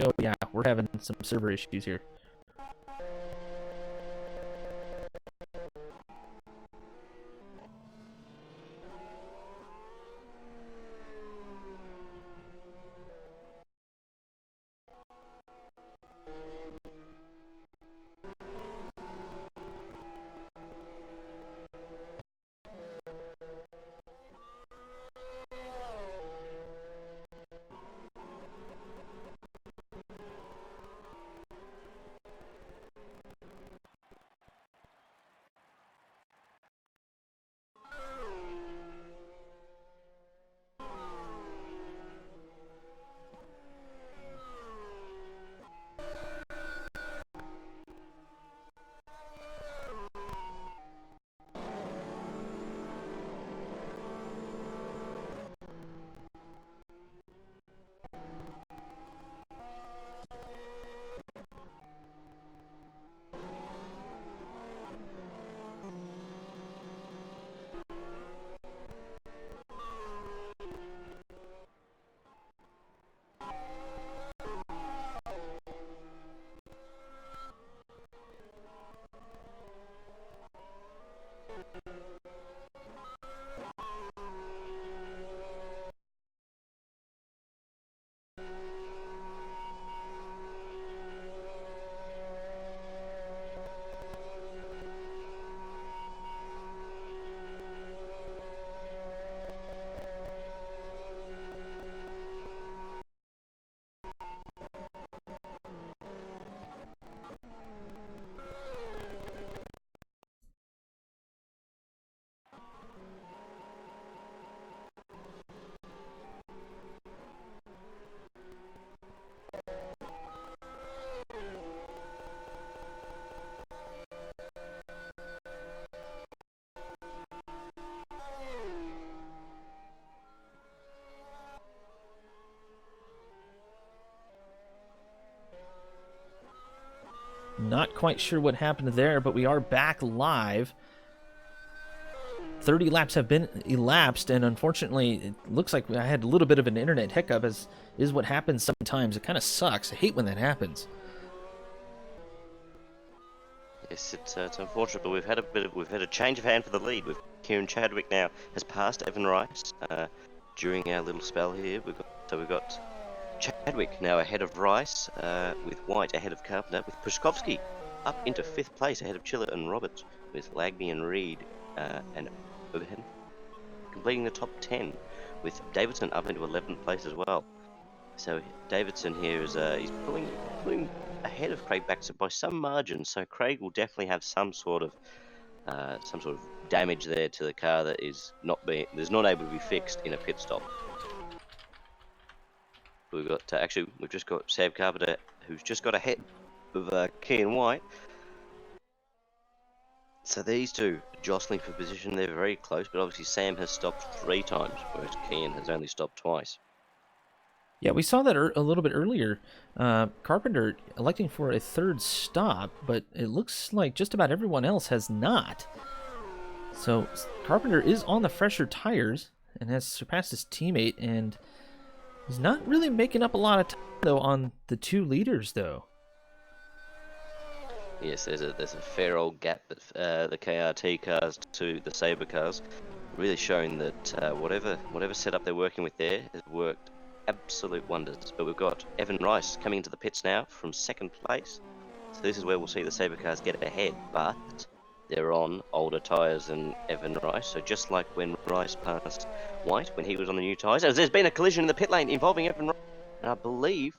Oh yeah, we're having some server issues here. Not quite sure what happened there, but we are back live. 30 laps have been elapsed, and unfortunately, it looks like I had a little bit of an internet hiccup, as is what happens sometimes. It kind of sucks. I hate when that happens. Yes, it's unfortunate, but we've had a change of hand for the lead. Kieran Chadwick now has passed Evan Rice during our little spell here. We've got Chadwick now ahead of Rice, with White ahead of Carpenter, with Pushkovsky up into 5th place ahead of Chiller and Roberts, with Lagney and Reed and Overhead completing the top 10, with Davidson up into 11th place as well. So Davidson here is he's pulling ahead of Craig Baxter by some margin. So Craig will definitely have some sort of damage there to the car that is not able to be fixed in a pit stop. We've just got Sam Carpenter, who's just got ahead of Kean White. So these two jostling for position. They're very close, but obviously Sam has stopped 3 times, whereas Kean has only stopped twice. Yeah, we saw that a little bit earlier. Carpenter electing for a 3rd stop, but it looks like just about everyone else has not. So Carpenter is on the fresher tires and has surpassed his teammate, and he's not really making up a lot of time, though, on the 2 leaders, though. Yes, there's a fair old gap at the KRT cars to the Sabre cars, really showing that whatever setup they're working with there has worked absolute wonders. But we've got Evan Rice coming into the pits now from second place, so this is where we'll see the Sabre cars get ahead, but they're on older tyres than Evan Rice. So just like when Rice passed White when he was on the new tyres, as there's been a collision in the pit lane involving Evan Rice, and I believe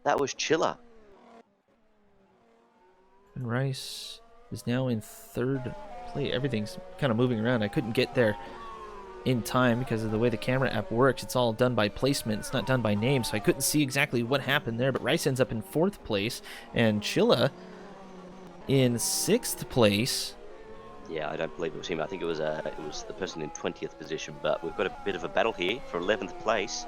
that was Chiller. And Rice is now in third place. Everything's kind of moving around. I couldn't get there in time because of the way the camera app works. It's all done by placement. It's not done by name, so I couldn't see exactly what happened there. But Rice ends up in fourth place, and Chilla in sixth place. Yeah, I don't believe it was him. I think it was the person in 20th position. But we've got a bit of a battle here for 11th place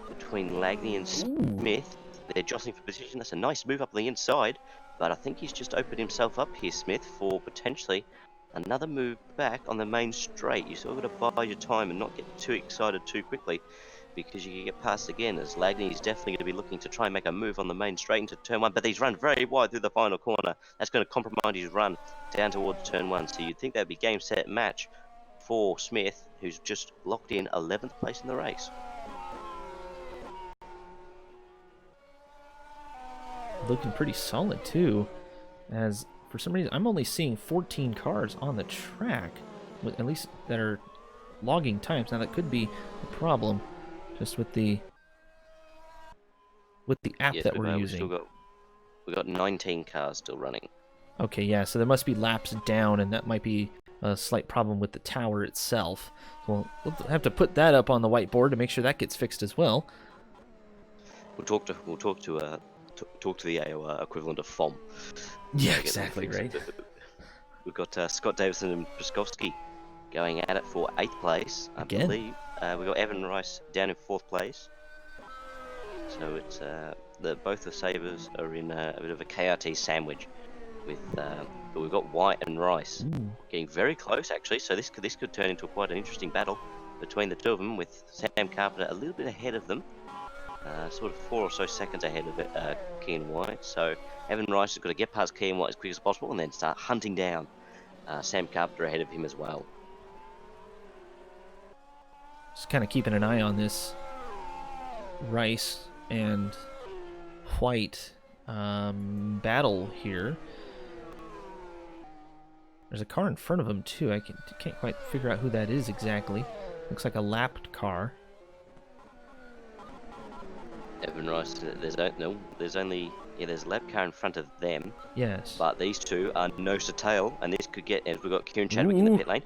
between Lagney and Smith. They're jostling for position. That's a nice move up the inside, but I think he's just opened himself up here, Smith, for potentially another move back on the main straight. You sort of got to bide your time and not get too excited too quickly, because you can get past again, as Lagney is definitely going to be looking to try and make a move on the main straight into turn one, but he's run very wide through the final corner. That's going to compromise his run down towards turn one, so you'd think that'd be game, set, match for Smith, who's just locked in 11th place in the race. Looking pretty solid too, as for some reason I'm only seeing 14 cars on the track, at least that are logging times. Now that could be a problem just with the app that we're using. We've got 19 cars still running. Okay, yeah, so there must be laps down, and that might be a slight problem with the tower itself. So we'll have to put that up on the whiteboard to make sure that gets fixed as well. We'll talk to the AOR equivalent of FOM. Yeah, exactly right. We've got Scott Davison and Prskowski going at it for 8th place. I believe we've got Evan Rice down in 4th place. So it's both the Sabres are in a bit of a KRT sandwich with, but we've got White and Rice getting very close actually. So this could turn into quite an interesting battle between the two of them, with Sam Carpenter a little bit ahead of them. Sort of 4 or so seconds ahead of Kean White. So Evan Rice has got to get past Kean White as quick as possible and then start hunting down Sam Carpenter ahead of him as well. Just kind of keeping an eye on this Rice and White battle here. There's a car in front of him too. I can't quite figure out who that is exactly. Looks like a lapped car. Evan Rice, there's only there's a lap car in front of them. Yes. But these two are nose to tail, and this could get, as we've got Kieran Chadwick in the pit lane.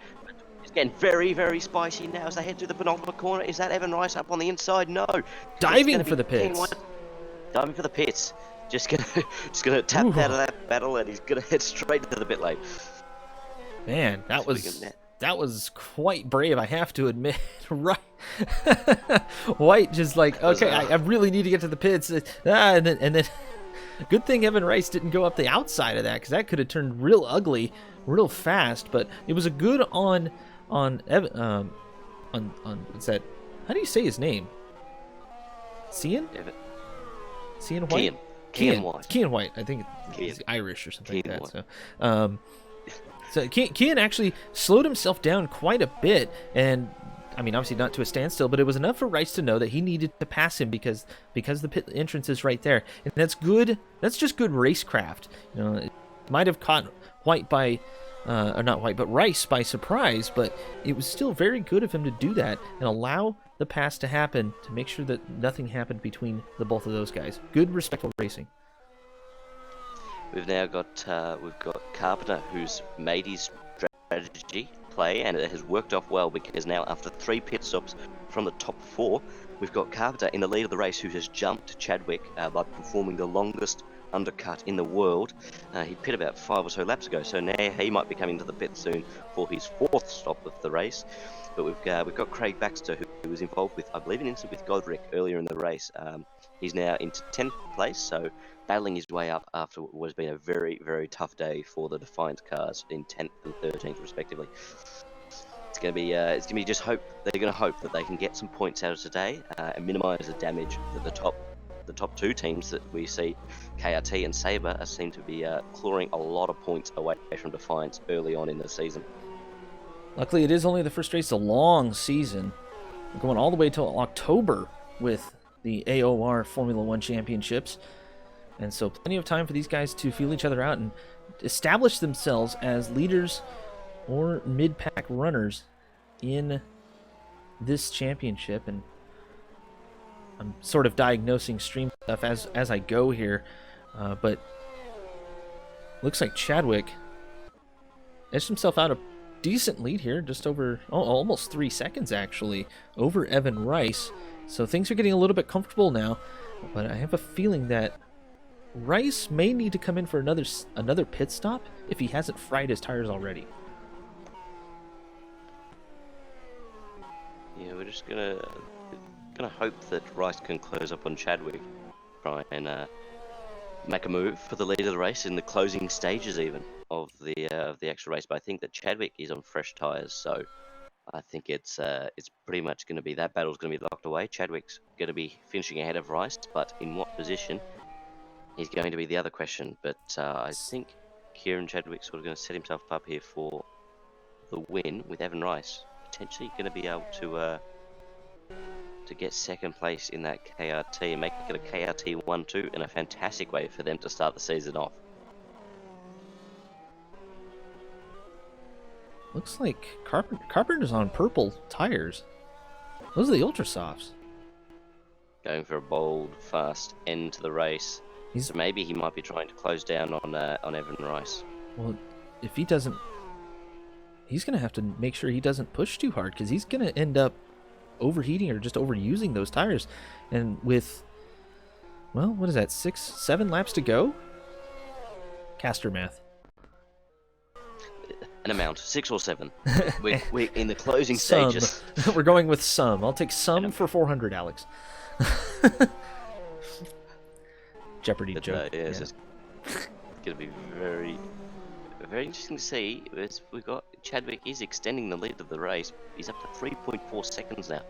It's getting very, very spicy now as they head to the penultimate corner. Is that Evan Rice up on the inside? No. Diving for the pits. Diving for the pits. Just gonna tap out of that battle, and he's gonna head straight to the pit lane. Man, that was quite brave, I have to admit. Right. White just like, okay, I really need to get to the pits. And then good thing Evan Rice didn't go up the outside of that, because that could have turned real ugly real fast. But it was a good on Evan, on what's that? How do you say his name? Cian? Cian White? Cian White. Cian White. I think he's Irish or something Cian like that. So, so Cian actually slowed himself down quite a bit, and I mean, obviously not to a standstill, but it was enough for Rice to know that he needed to pass him because the pit entrance is right there, and that's good. That's just good racecraft. You know, it might have caught White by, or not White, but Rice by surprise, but it was still very good of him to do that and allow the pass to happen to make sure that nothing happened between the both of those guys. Good, respectful racing. We've now got Carpenter, who's made his strategy play, and it has worked off well, because now after 3 pit stops from the top 4, we've got Carpenter in the lead of the race, who has jumped Chadwick by performing the longest undercut in the world. He pit about 5 or so laps ago, so now he might be coming to the pit soon for his 4th stop of the race. But we've got Craig Baxter, who was involved with, I believe, an incident with Godric earlier in the race. He's now into 10th place, so battling his way up after what has been a very, very tough day for the Defiant cars in 10th and 13th respectively. It's going to be just hope. They're going to hope that they can get some points out of today and minimise the damage that the the top two teams that we see, KRT and Sabre, seem to be clawing a lot of points away from Defiance early on in the season. Luckily, it is only the first race, a long season. We're going all the way till October with the AOR Formula One Championships. And so plenty of time for these guys to feel each other out and establish themselves as leaders or mid-pack runners in this championship. And I'm sort of diagnosing stream stuff as I go here. But looks like Chadwick edged himself out a decent lead here, just over almost 3 seconds actually, over Evan Rice. So things are getting a little bit comfortable now, but I have a feeling that Rice may need to come in for another pit stop if he hasn't fried his tires already. Yeah, we're just gonna hope that Rice can close up on Chadwick, try and make a move for the lead of the race in the closing stages even of the actual race. But I think that Chadwick is on fresh tires, so I think it's pretty much going to be that battle's going to be locked away. Chadwick's going to be finishing ahead of Rice, but in what position is going to be the other question. But I think Kieran Chadwick's sort of going to set himself up here for the win, with Evan Rice potentially going to be able to get second place in that KRT and make it a KRT 1-2 in a fantastic way for them to start the season off. Looks like Carpenter's on purple tires. Those are the Ultra Softs. Going for a bold, fast end to the race. So maybe he might be trying to close down on Evan Rice. Well, if he doesn't, he's going to have to make sure he doesn't push too hard, because he's going to end up overheating or just overusing those tires. And with, well, what is that, 7 laps to go? Caster math. An amount, 6 or 7. We're in the closing stages. We're going with some. I'll take some for 400, Alex. Jeopardy joke. Yeah, it's going to be very, very interesting to see. We've got Chadwick is extending the lead of the race. He's up to 3.4 seconds now.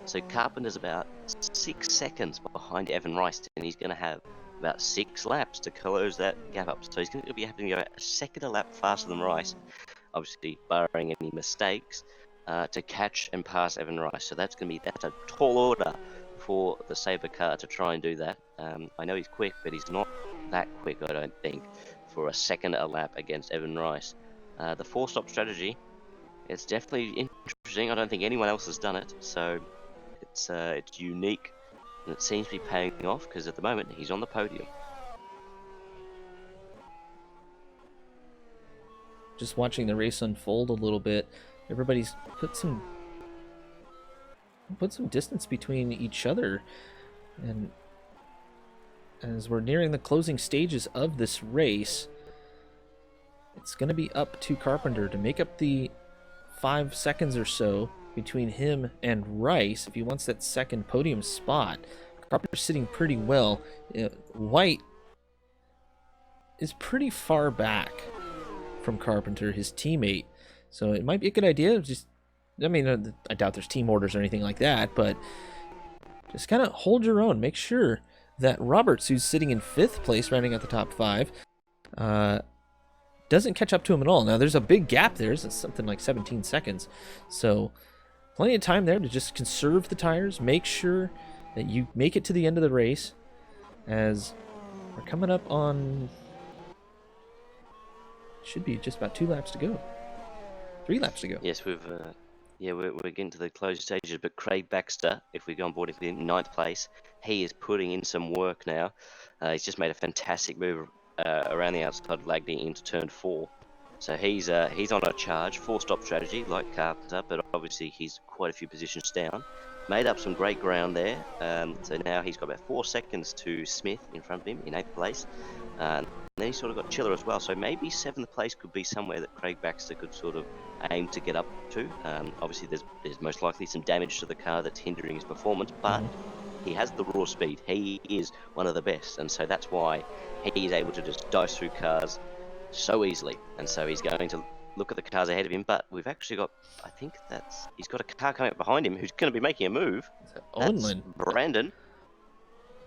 So Carpenter's about 6 seconds behind Evan Rice, and he's going to have about 6 laps to close that gap up. So he's going to be having to go a second a lap faster than Rice, obviously barring any mistakes, to catch and pass Evan Rice. So that's a tall order for the Sabre car to try and do that. I know he's quick, but he's not that quick, I don't think, for a second a lap against Evan Rice. The 4-stop strategy, it's definitely interesting. I don't think anyone else has done it, so it's unique, and it seems to be paying off, because at the moment he's on the podium. Just watching the race unfold a little bit, everybody's put some distance between each other, and as we're nearing the closing stages of this race, it's going to be up to Carpenter to make up the 5 seconds or so between him and Rice if he wants that second podium spot. Carpenter's sitting pretty well. White is pretty far back from Carpenter, his teammate, so it might be a good idea. I doubt there's team orders or anything like that, but just kind of hold your own. Make sure that Roberts, who's sitting in 5th place, rounding out the top 5, doesn't catch up to him at all. Now, there's a big gap there. It's something like 17 seconds. So, plenty of time there to just conserve the tires. Make sure that you make it to the end of the race, as we're coming up on, should be just about 2 laps to go. 3 laps to go. Yes, we're getting to the closing stages, but Craig Baxter, if we go on board in 9th place, he is putting in some work now. He's just made a fantastic move around the outside of Lagney into turn 4. So he's on a charge, 4-stop strategy like Carpenter, but obviously he's quite a few positions down. Made up some great ground there. So now he's got about 4 seconds to Smith in front of him in 8th place. And then he's sort of got Chiller as well. So maybe 7th place could be somewhere that Craig Baxter could sort of aim to get up to. Obviously there's most likely some damage to the car that's hindering his performance, but he has the raw speed. He is one of the best, and so that's why he is able to just dice through cars so easily. And so he's going to look at the cars ahead of him, but we've actually got, I think he's got a car coming up behind him who's going to be making a move. Onlin. Brandon.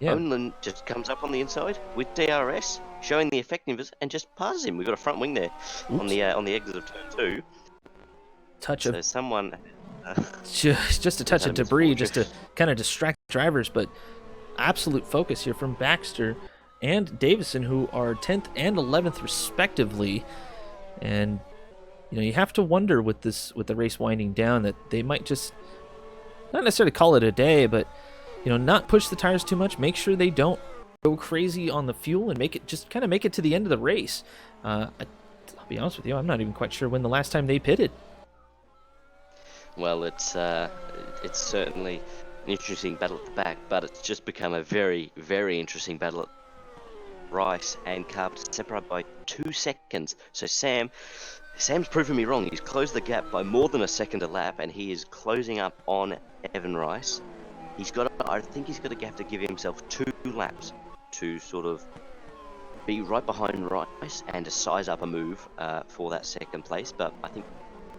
Yeah. Onlin just comes up on the inside with DRS, showing the effectiveness, and just passes him. We've got a front wing there Oops. on the exit of turn 2. Touch of So someone just a touch had of a debris misfortune. just to kind of distract drivers, but absolute focus here from Baxter and Davison, who are 10th and 11th respectively. And you have to wonder with the race winding down that they might just not necessarily call it a day, but not push the tires too much. Make sure they don't go crazy on the fuel and make it to the end of the race. I'll be honest with you, I'm not even quite sure when the last time they pitted. Well, it's certainly an interesting battle at the back, but it's just become a very, very interesting battle at Rice and Carpenter, separated by 2 seconds. So Sam's proven me wrong. He's closed the gap by more than a second a lap, and he is closing up on Evan Rice. I think he's got to have to give himself 2 laps to sort of be right behind Rice and to size up a move for that second place. But I think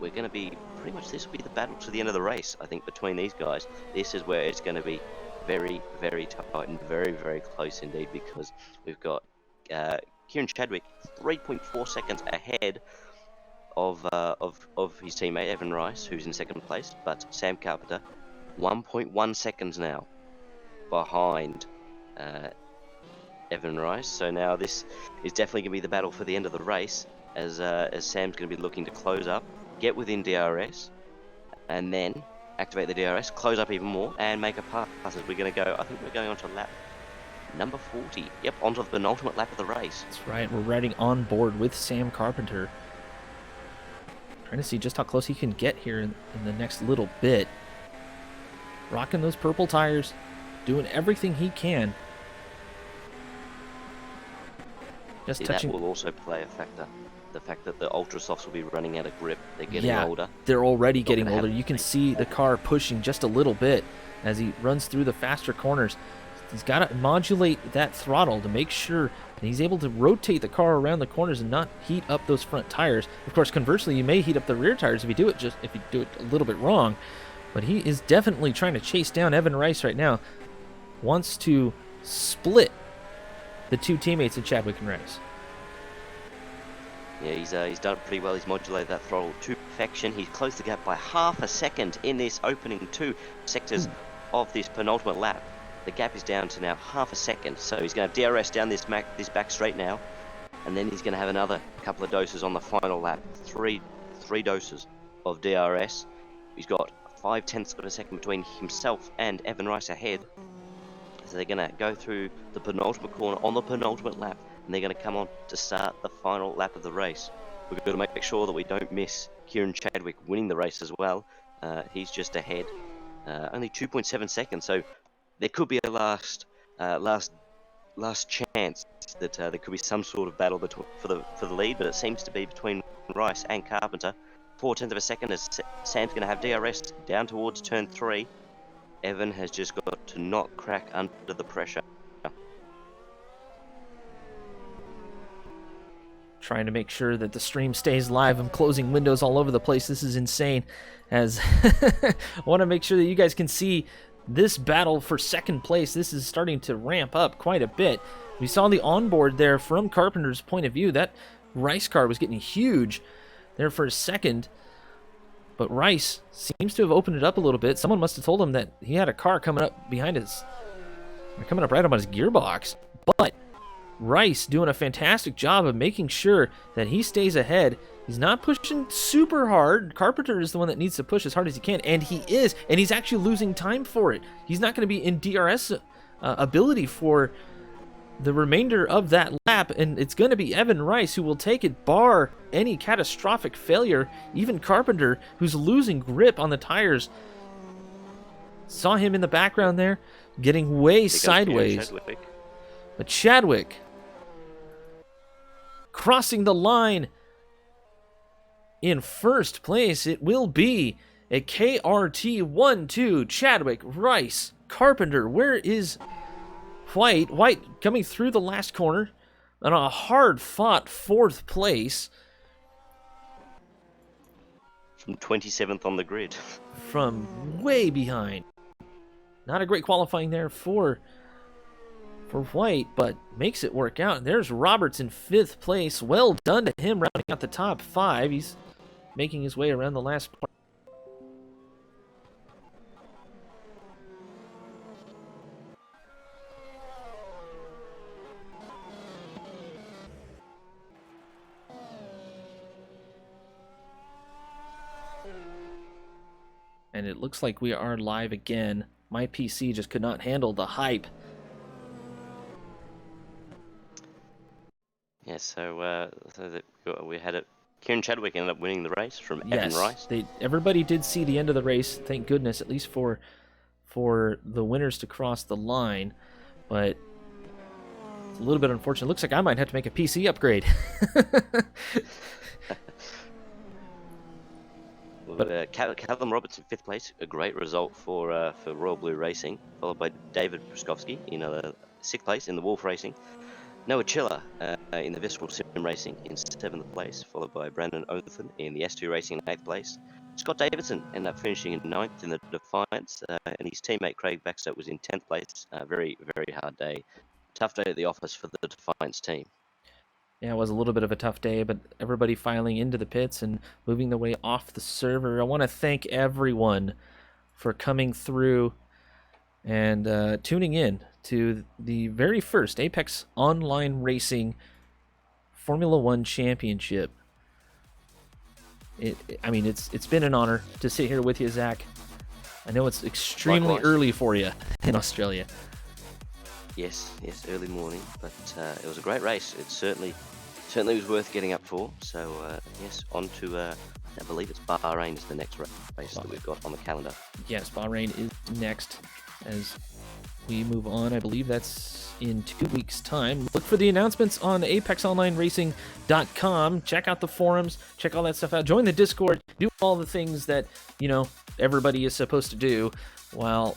we're going to be pretty much, this will be the battle to the end of the race. I think between these guys, this is where it's going to be very, very tight and very, very close indeed, because we've got Kieran Chadwick 3.4 seconds ahead of his teammate Evan Rice, who's in second place, but Sam Carpenter 1.1 seconds now behind Evan Rice. So now this is definitely going to be the battle for the end of the race, as Sam's going to be looking to close up, get within DRS, and then activate the DRS, close up even more, and make a pass. As we're going to go, I think we're going on to lap number 40. Yep, onto the penultimate lap of the race. That's right. We're riding on board with Sam Carpenter. Trying to see just how close he can get here in the next little bit. Rocking those purple tires, doing everything he can. Just touching. That will also play a factor. The fact that the ultra softs will be running out of grip. They're getting older. They're already getting older. You can see the car pushing just a little bit as he runs through the faster corners. He's got to modulate that throttle to make sure that he's able to rotate the car around the corners and not heat up those front tires. Of course, conversely, you may heat up the rear tires if you do it a little bit wrong. But he is definitely trying to chase down Evan Rice right now. Wants to split the 2 teammates of Chadwick and Rice. Yeah, he's done it pretty well. He's modulated that throttle to perfection. He's closed the gap by half a second in this opening 2 sectors of this penultimate lap. The gap is down to now half a second. So he's going to have DRS down this back straight now, and then he's going to have another couple of doses on the final lap. Three doses of DRS. He's got 0.5 of a second between himself and Evan Rice ahead. So they're going to go through the penultimate corner on the penultimate lap, and they're going to come on to start the final lap of the race. We've got to make sure that we don't miss Kieran Chadwick winning the race as well. He's just ahead, only 2.7 seconds. So there could be a last chance that there could be some sort of battle for the lead, but it seems to be between Rice and Carpenter. 0.4 of a second as Sam's going to have DRS down towards turn 3. Evan has just got to not crack under the pressure. Trying to make sure that the stream stays live. I'm closing windows all over the place. This is insane. As I want to make sure that you guys can see this battle for second place. This is starting to ramp up quite a bit. We saw the onboard there from Carpenter's point of view. That Rice car was getting huge there for a second. But Rice seems to have opened it up a little bit. Someone must have told him that he had a car coming up behind his, or coming up right up on his gearbox. But Rice doing a fantastic job of making sure that he stays ahead. He's not pushing super hard. Carpenter is the one that needs to push as hard as he can, and he is, and he's actually losing time for it. He's not going to be in DRS ability for the remainder of that lap, and it's going to be Evan Rice who will take it, bar any catastrophic failure. Even Carpenter, who's losing grip on the tires, saw him in the background there, getting way sideways. But Chadwick crossing the line in first place. It will be a KRT 1-2. Chadwick, Rice, Carpenter. Where is White? White coming through the last corner on a hard-fought 4th place. From 27th on the grid. From way behind. Not a great qualifying there for for white, but makes it work out. There's Roberts in 5th place. Well done to him, rounding out the top 5. He's making his way around the last part. And it looks like we are live again. My PC just could not handle the hype. Yeah, so we had it. Kieran Chadwick ended up winning the race from Evan Rice. Everybody did see the end of the race, thank goodness, at least for the winners to cross the line. But it's a little bit unfortunate. Looks like I might have to make a PC upgrade. Callum Roberts in 5th place, a great result for Royal Blue Racing, followed by David Pruskowski in 6th place in the Wolf Racing. Noah Chiller in the Visceral Sim Racing in 7th place, followed by Brandon Othen in the S2 Racing in 8th place. Scott Davidson ended up finishing in 9th in the Defiance, and his teammate Craig Baxter was in 10th place. Very, very hard day. Tough day at the office for the Defiance team. Yeah, it was a little bit of a tough day, but everybody filing into the pits and moving their way off the server. I want to thank everyone for coming through and tuning in to the very first Apex Online Racing Formula One Championship. It's been an honor to sit here with you, Zach. I know it's extremely early for you in Australia. Yes, early morning, but it was a great race. It certainly was worth getting up for. So yes, on to I believe it's Bahrain is the next race that we've got on the calendar. Yes, Bahrain is next as we move on. I believe that's in 2 weeks' time. Look for the announcements on apexonlineracing.com. Check out the forums. Check all that stuff out. Join the Discord. Do all the things that, everybody is supposed to do while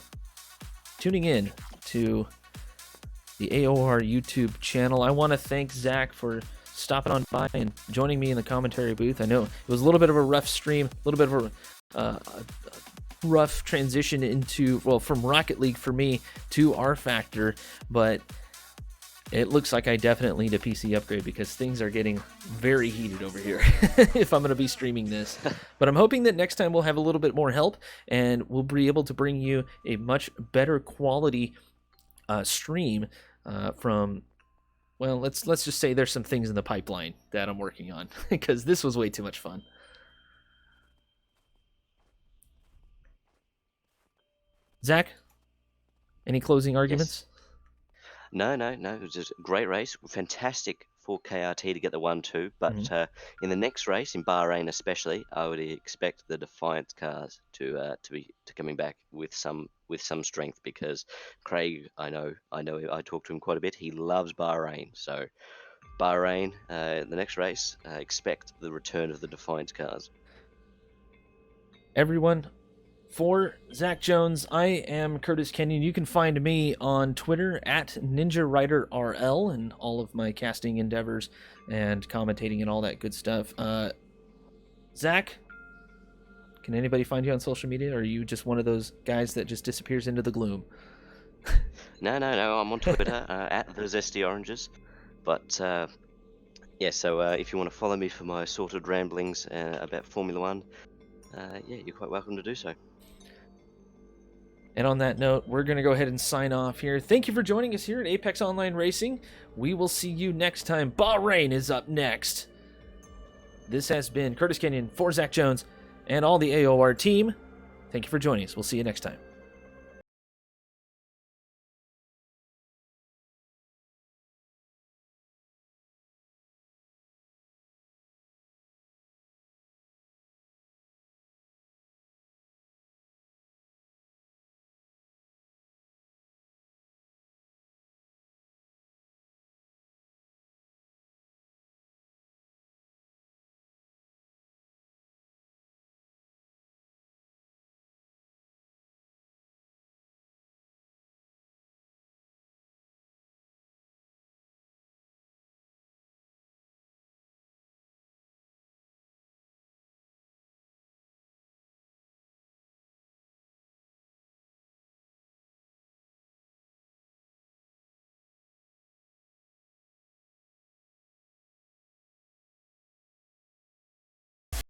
tuning in to the AOR YouTube channel. I want to thank Zach for stopping on by and joining me in the commentary booth. I know it was a little bit of a rough stream, a little bit of a rough transition from Rocket League for me to rFactor, but it looks like I definitely need a PC upgrade because things are getting very heated over here if I'm going to be streaming this. But I'm hoping that next time we'll have a little bit more help and we'll be able to bring you a much better quality stream from, well, let's just say there's some things in the pipeline that I'm working on because this was way too much fun. Zach, any closing arguments? Yes. No. It was just a great race. Fantastic for KRT to get the 1-2. But in the next race, in Bahrain especially, I would expect the Defiance cars to be coming back with some strength because Craig, I know, I talked to him quite a bit. He loves Bahrain. So Bahrain, the next race, expect the return of the Defiance cars. Everyone, for Zach Jones, I am Curtis Kenyon. You can find me on Twitter at NinjaRiderRL and all of my casting endeavors and commentating and all that good stuff. Zach, can anybody find you on social media, or are you just one of those guys that just disappears into the gloom? No. I'm on Twitter at the Zesty Oranges. But so if you want to follow me for my assorted ramblings about Formula One, you're quite welcome to do so. And on that note, we're going to go ahead and sign off here. Thank you for joining us here at Apex Online Racing. We will see you next time. Bahrain is up next. This has been Curtis Kenyon for Zach Jones and all the AOR team. Thank you for joining us. We'll see you next time.